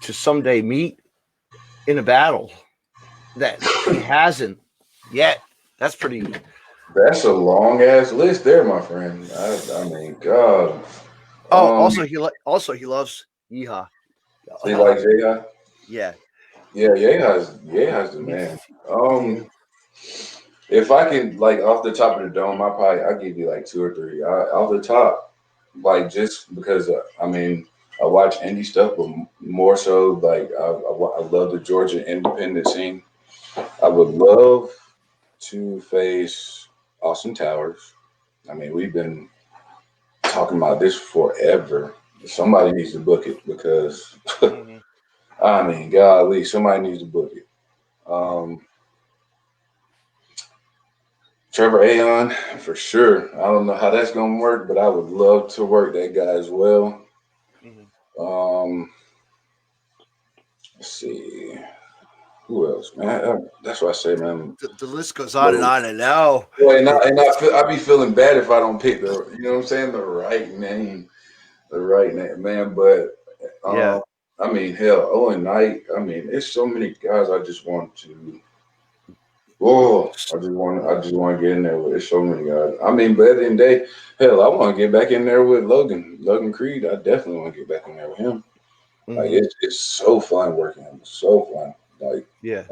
someday meet in a battle that he hasn't yet. That's pretty. That's a long ass list there, my friend. I mean, God. Oh, also he loves Yeehaw. He likes Yeehaw? Yeah. Yeah, Yeeha's the man. If I can, like, off the top of the dome, I'll give you like 2 or 3. Off the top, like, just because I mean, I watch indie stuff, but more so like I love the Georgia independent scene. I would love to face Austin Towers. I mean, we've been talking about this forever. Somebody needs to book it because, I mean, golly, somebody needs to book it. Trevor Aon, for sure. I don't know how that's going to work, but I would love to work that guy as well. Let's see. Who else, man? That's what I say, man. The list goes on and on, and now. Well, I be feeling bad if I don't pick the, you know what I'm saying, the right name, man. But I mean, hell, Owen Knight. I mean, it's so many guys I just want to. Oh, I just want to get in there with. There's so many guys. I mean, but at the end of the day, hell, I want to get back in there with Logan Creed. I definitely want to get back in there with him. Like it's so fun working him. It's so fun. Like Yeah.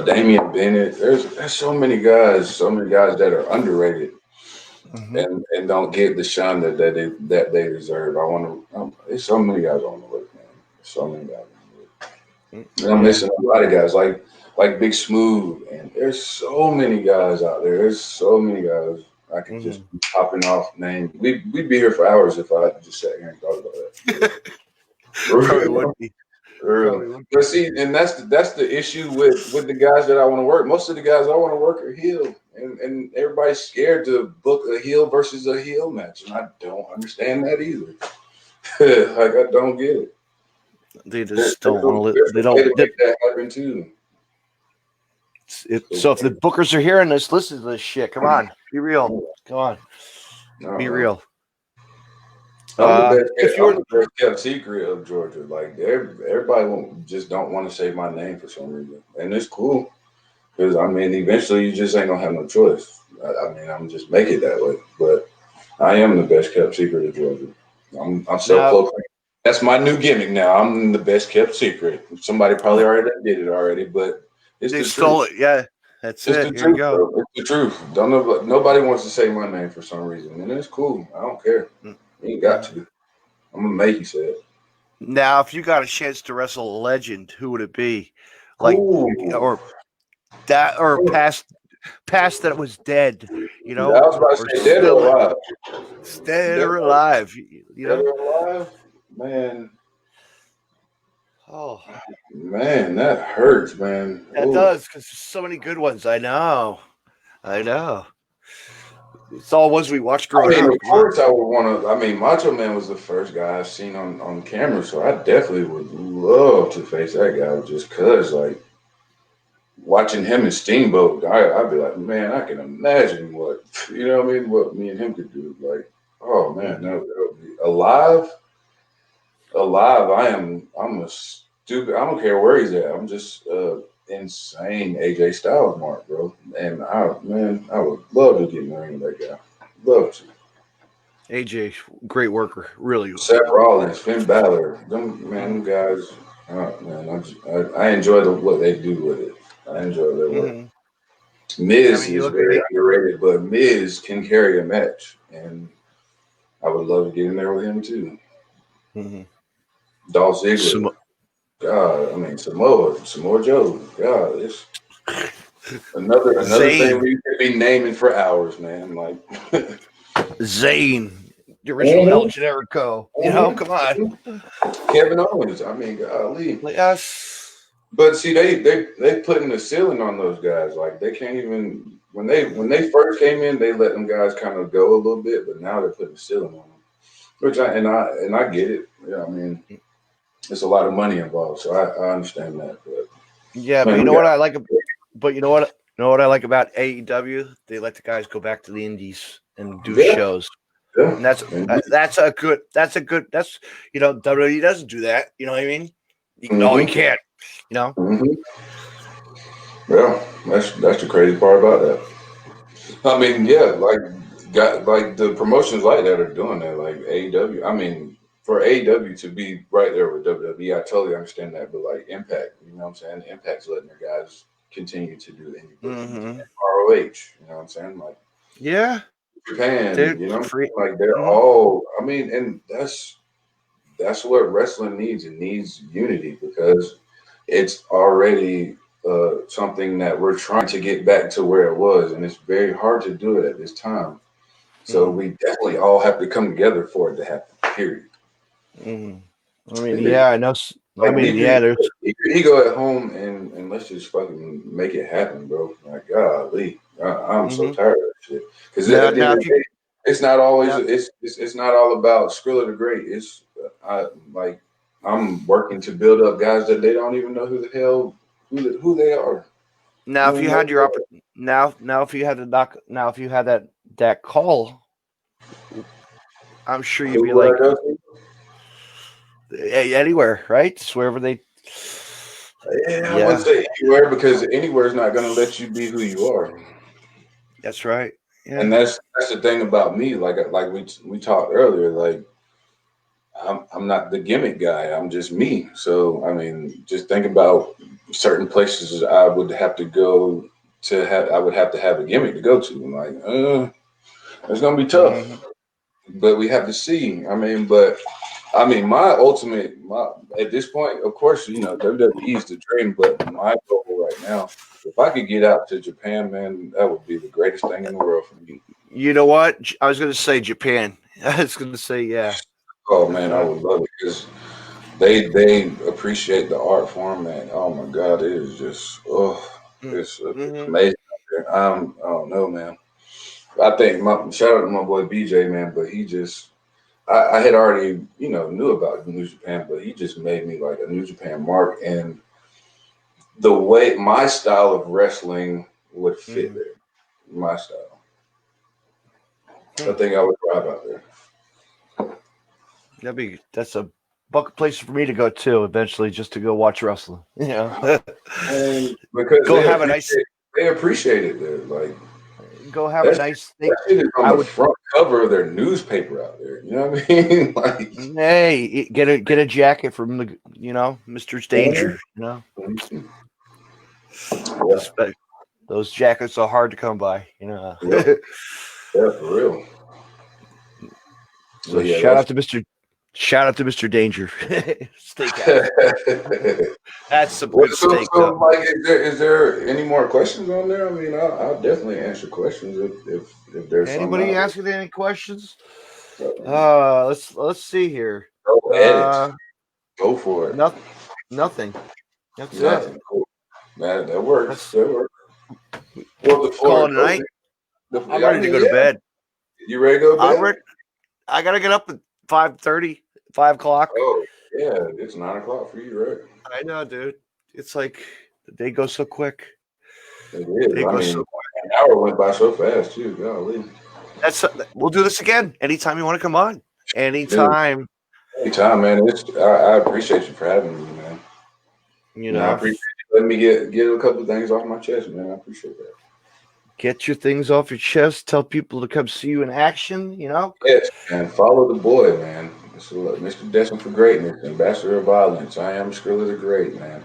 Damian Bennett. There's so many guys that are underrated and don't get the shine that they deserve. There's so many guys on the list, man. There's so many guys on the list. And I'm missing a lot of guys like Big Smooth, and there's so many guys out there. There's so many guys I could just be popping off names. We'd be here for hours if I just sat here and thought about that. Probably would be. But see, and that's the issue with the guys that I want to work. Most of the guys I want to work are heel, and everybody's scared to book a heel versus a heel match, and I don't understand that either. Like I don't get it. They just don't want to. They don't make that happen too. So if the bookers are hearing this, listen to this shit. Come on, be real. Come on, be real. I'm the best kept secret of Georgia. Like everybody just don't want to say my name for some reason, and it's cool because I mean, eventually you just ain't gonna have no choice. I mean, I'm just make it that way. But I am the best kept secret of Georgia. I'm self-proclaimed. That's my new gimmick now. I'm the best kept secret. Somebody probably already did it already, but they stole it. Yeah, that's it. Here you go. It's the truth. Nobody wants to say my name for some reason, and it's cool. I don't care. You ain't got to. I'm gonna make you say it. Now, if you got a chance to wrestle a legend, who would it be? Like, or past that was dead. You know, I was about to say dead or alive. Dead or alive. You know, dead or alive, man. Oh man, that hurts, man. That does, because there's so many good ones. I know. It's all ones we watched growing up. Of course, I would want to. I mean, Macho Man was the first guy I've seen on camera, so I definitely would love to face that guy just because, like, watching him and Steamboat, I'd be like, man, I can imagine what, you know what I mean, what me and him could do. Like, oh, man, that would be alive. I'm a stupid, I don't care where he's at. I'm just insane AJ Styles mark, bro. And I would love to get in the ring with that guy. Love to. AJ, great worker, really. Seth Rollins, Finn Balor, them guys. Man, I enjoy what they do with it. I enjoy their work. Miz is very underrated, but Miz can carry a match, and I would love to get in there with him too. Dolph Ziggler. God, I mean Samoa Joe. God, it's another thing we could be naming for hours, man. Like Zayn, the original El Generico. You know, come on. Kevin Owens. I mean, golly. Yes. But see, they putting the ceiling on those guys. Like they can't even when they first came in, they let them guys kind of go a little bit, but now they're putting the ceiling on them. Which I get it. Yeah, I mean. There's a lot of money involved, so I understand that. But yeah, but you know what I like. But you know what I like about AEW? They let the guys go back to the indies and do shows. Yeah. And that's good. You know, WWE doesn't do that. You know what I mean? No, he can't. You know. Well, that's the crazy part about that. I mean, yeah, like the promotions like that are doing that, like AEW. I mean. For AEW to be right there with WWE, I totally understand that. But like Impact, you know what I'm saying? Impact's letting their guys continue to do indie bookings. ROH, you know what I'm saying? Like Japan, you know, like they're all. I mean, and that's what wrestling needs. It needs unity because it's already something that we're trying to get back to where it was, and it's very hard to do it at this time. So we definitely all have to come together for it to happen. Period. I mean, yeah, I know. Like, I mean, there's you go at home and let's just fucking make it happen, bro. Like, golly, I'm so tired of that shit. Because it's not always it's not all about Skrilla the Great. It's I'm working to build up guys that they don't even know who the hell who they are. Now, if you had your if you had that call, I'm sure you'd be like. Anywhere, right? Just wherever they. Yeah, I would say anywhere because anywhere is not going to let you be who you are. That's right. Yeah. And that's the thing about me. Like we talked earlier. Like I'm not the gimmick guy. I'm just me. So I mean, just think about certain places I would have to go to have. I would have to have a gimmick to go to. I'm like, it's gonna be tough. Mhm. But we have to see. My at this point, of course, WWE is the dream. But my goal right now, if I could get out to Japan, man, that would be the greatest thing in the world for me. You know what? I was going to say Japan. I was going to say, yeah. Oh man, I would love it because they appreciate the art form, man. Oh my God, it is just it's Mm-hmm. amazing out there. I don't know, man. I think my shout out to my boy BJ, man, but he just I had already knew about New Japan, but he just made me like a New Japan mark, and the way my style of wrestling would fit Mm-hmm. there. My style, I Hmm. think I would thrive out there. That's a bucket place for me to go to eventually, just to go watch wrestling. And because Go have a nice they appreciate it there, like. go have a That nice thing. that shit is on I the would front cover of their newspaper out there. You know what I mean? Like, hey get a jacket from the Mr. Danger. yeah, Those, those jackets are hard to come by. yeah, yeah, for real. So But yeah, shout out to Mr. Danger Steakhouse. that's. That's some Well, good so, steak, so, though. like, is there any more questions on there? I mean, I'll definitely answer questions if there's some. Anybody asking any questions? Go Let's see here. ahead, Uh, go for it. nothing. Nothing. That's it. Nothing. Cool. That works. Let's That works. Well, the call floor it a is night. open. I'm I ready to mean, go to yeah. bed. You ready to go to I'm bed? ready. I gotta get up at 5:30, 5 o'clock. Oh, yeah. It's 9 o'clock for you, right? I know, dude. It's like the day goes so quick. It is. Day I goes mean, so. an hour went by so fast too. Golly. We'll do this again anytime you want to come on. Dude, Anytime. anytime, man. I appreciate you for having me, man. You I know, appreciate you letting me get a couple of things off my chest, man. I appreciate that. get your things off your chest. Tell people to come see you in action. Yes, and follow the boy, man. Mr. Destined for Greatness, Ambassador of Violence. I am Skrilla the Great, man.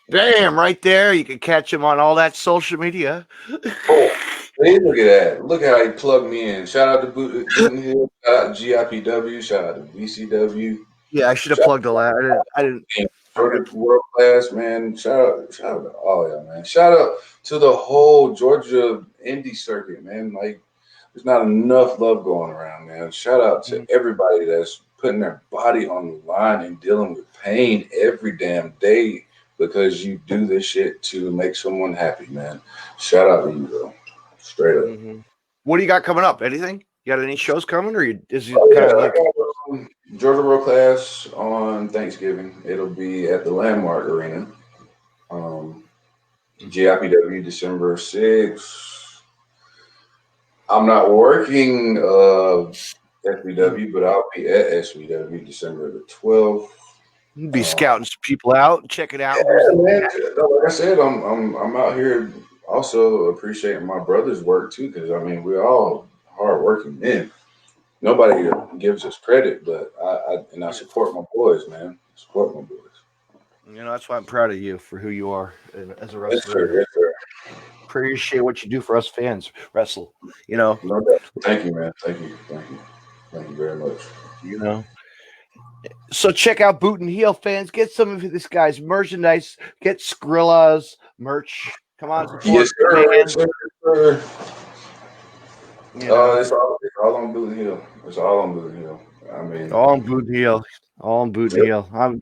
Bam, right there. You can catch him on all that social media. Oh, hey, look at that. Look how he plugged me in. Shout out to Booten Hill. Shout out to GIPW. Shout out to VCW. Yeah, I should have Shout plugged all that. I didn't. out I to got. Georgia World Class, man. Shout out to all y'all, man. Shout out to the whole Georgia indie circuit, man. Like, there's not enough love going around, man. Shout out to everybody that's putting their body on the line and dealing with pain every damn day because you do this shit to make someone happy, man. Shout out to you, bro. Straight up. Mm-hmm. What do you got coming up? Anything? You got any shows coming, or is it Oh, kind yeah, of I like? got Georgia World Class on Thanksgiving. It'll be at the Landmark Arena. Um, GIPW December 6th. I'm not working SBW, but I'll be at SBW December the 12th. Be scouting some people out, check it out. Yeah, man. Like I said, I'm out here also appreciating my brother's work too, because I mean we're all hardworking men. Nobody gives us credit, but I support my boys, man. Support my boys. That's why I'm proud of you for who you are as a Yes, wrestler. sir. Yes, sir. Appreciate what you do for us fans. Wrestle. No doubt. Thank you, man. Thank you. Thank you. Thank you very much. So check out Boot and Heel, fans. Get some of this guy's merchandise. Get Skrilla's merch. Come on, support. Yes, sir. Yes, sir. It's all on Boot and Hill. It's all on Boot and Hill. I mean, all on Boot and Heel. All on Boot and Heel. I'm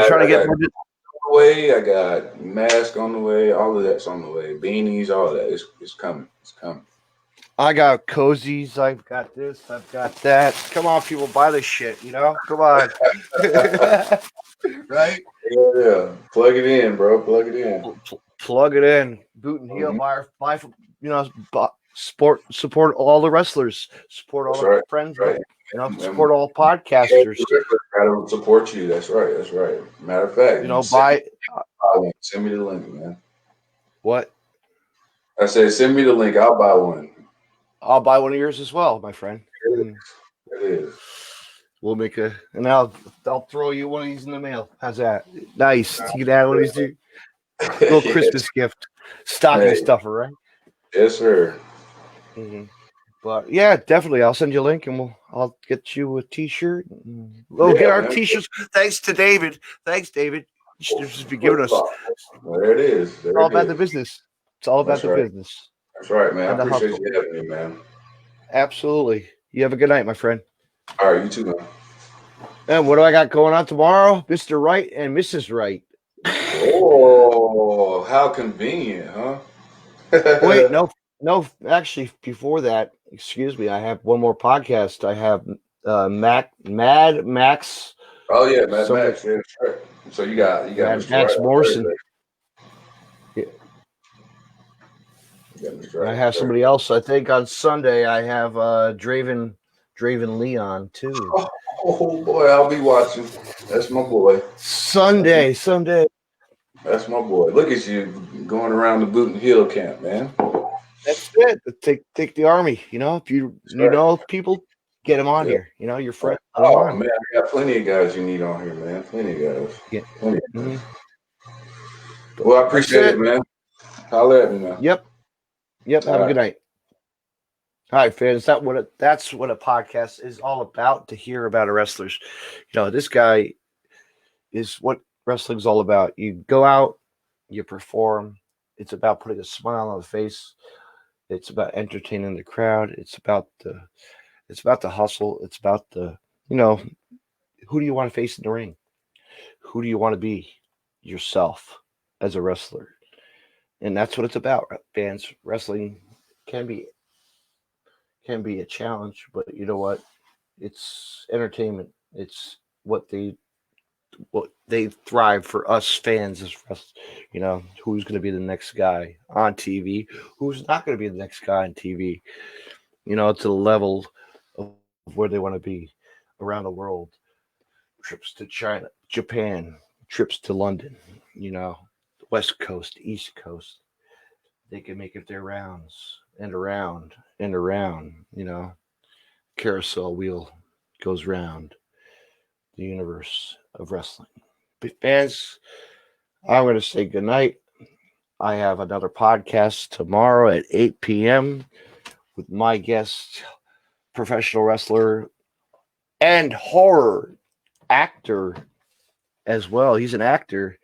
trying to get more. The way I got mask on the way, all of that's on the way, beanies, all of that. It's coming. It's coming. I got cozies. I've got this. I've got that. Come on, people, buy this shit. Come on. Right? Yeah. Plug it in, bro. Plug it in. Plug it in. Boot and Heel. Buy for support all the wrestlers. Support all the friends. Right. Support all podcasters. Gotta support you. That's right. That's right. Matter of fact, buy. Send me the link, man. What? I said, send me the link. I'll buy one. I'll buy one of yours as well, my friend. It is. We'll make and I'll throw you one of these in the mail. How's that? Nice. You can add one of these to little Yes. Christmas gift, stocking Hey, stuffer, right? yes, sir. Mm-hmm. But yeah, definitely. I'll send you a link, and I'll get you a T-shirt. We'll get Yeah, our man. T-shirts. Thanks to David. Thanks, David. You should just be Flip giving us. flop. There it is. It's There all it about the is. business. It's all about That's the right. business That's right, man. I and the appreciate hustle. you having me, man. Absolutely. You have a good night, my friend. All right, you too, man. And what do I got going on tomorrow? Mr. Wright and Mrs. Wright. Oh, how convenient, huh? Wait, no, no. Actually, before that, excuse me. I have one more podcast. I have Mad Max. Oh yeah, Mad Somebody, Max. Yeah, that's right. So you got Mad Mr. Right Max on Morrison. Thursday. Yeah, You got Mr. and Right I on have Thursday. somebody else. I think on Sunday I have Draven Leon too. Oh boy, I'll be watching. That's my boy. Sunday. That's my boy. Look at you going around the Boot and Hill camp, man. That's it. Take the army. You know, if you That's you right. know people, get them on Yeah. here. You know, your Right. friends, put them Oh on. man, I got plenty of guys you need on here, man. Plenty of guys. Yeah. Plenty of hmm guys. But Well, I that's appreciate it, it. man. Holler at me, man. Yep. Yep. All Have a good right. night. All right, fans. That's what a podcast is all about. To hear about a wrestlers. You know, this guy is what wrestling's all about. You go out, you perform. It's about putting a smile on the face. It's about entertaining the crowd. It's about the hustle. It's about the you know who do you want to face in the ring? Who do you want to be? Yourself as a wrestler, and that's what it's about. Fans, wrestling can be can be a challenge, but you know what? It's entertainment. It's what they thrive for us fans as who's going to be the next guy on TV, who's not going to be the next guy on TV, to the level of where they want to be around the world. Trips to China, Japan, trips to London, you know, West Coast, East Coast. They can make it their rounds and around and around, carousel wheel goes round the universe of wrestling. But fans, I'm going to say goodnight. I have another podcast tomorrow at 8 p.m. with my guest, professional wrestler and horror actor as well. He's an actor.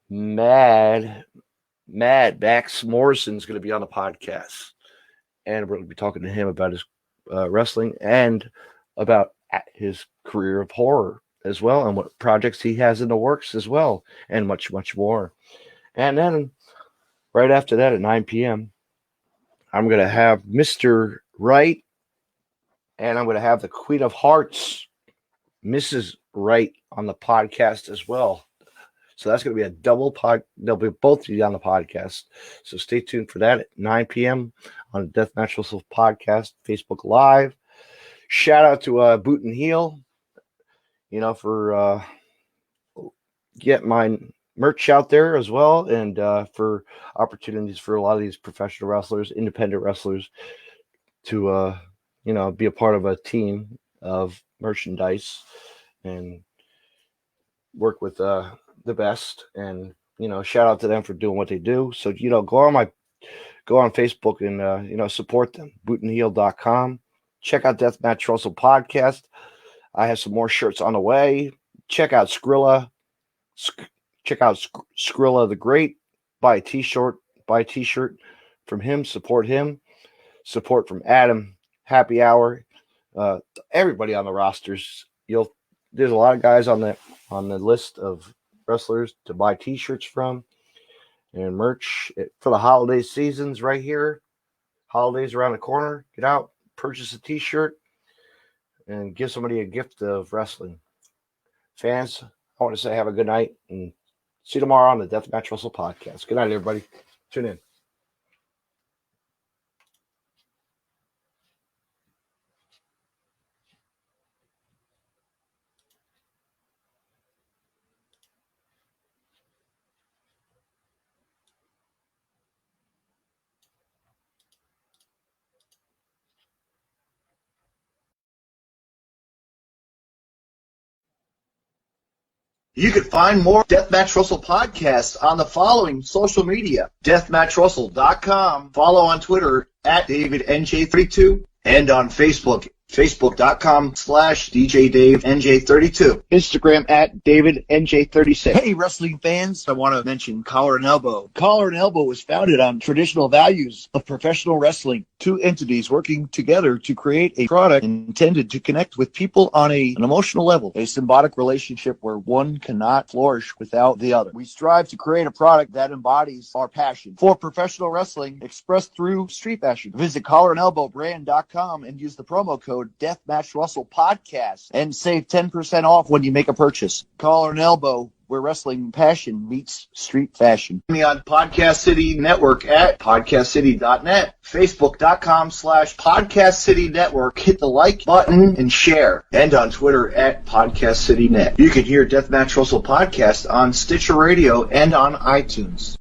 Mad Max Morrison's going to be on the podcast. And we're going to be talking to him about his wrestling and about his career of horror as well and what projects he has in the works as well and much, much more. And then right after that at 9 p.m., I'm going to have Mr. Wright and I'm going to have the Queen of Hearts, Mrs. Wright, on the podcast as well. So that's going to be a double pod. They'll be both of you on the podcast. So stay tuned for that at 9 p.m. on the Deathmatch Wrestle podcast, Facebook Live. Shout out to Boot and Heel, for getting my merch out there as well, and for opportunities for a lot of these professional wrestlers, independent wrestlers, to be a part of a team of merchandise and work with the best. And shout out to them for doing what they do. So go on Facebook and support them. bootandheel.com. Check out Deathmatch Russell podcast. I have some more shirts on the way. Check out Skrilla. Check out Skrilla the Great. Buy a t-shirt from him. Support him. Support from Adam. Happy Hour. Everybody on the rosters. There's a lot of guys on the list of wrestlers to buy t-shirts from and merch for the holiday seasons right here. Holidays around the corner. Get out, purchase a t-shirt, and give somebody a gift of wrestling. Fans, I want to say have a good night and see you tomorrow on the Deathmatch Wrestle podcast. Good night, everybody. Tune in. You can find more Deathmatch Russell podcasts on the following social media: deathmatchrussell.com, follow on Twitter at DavidNJ32, and on Facebook, facebook.com/DJDaveNJ32. Instagram at DavidNJ36. Hey, wrestling fans, I want to mention Collar and Elbow. Collar and Elbow was founded on traditional values of professional wrestling. Two entities working together to create a product intended to connect with people on an emotional level, a symbiotic relationship where one cannot flourish without the other. We strive to create a product that embodies our passion for professional wrestling expressed through street fashion. Visit collarandelbowbrand.com and use the promo code Deathmatch Russell Podcast and save 10% off when you make a purchase. Collar and Elbow, where wrestling passion meets street fashion. Me on Podcast City Network at podcastcity.net, facebook.com/Podcast City Network. Hit the like button and share. And on Twitter at Podcast City Net. You can hear Deathmatch Russell Podcast on Stitcher Radio and on iTunes.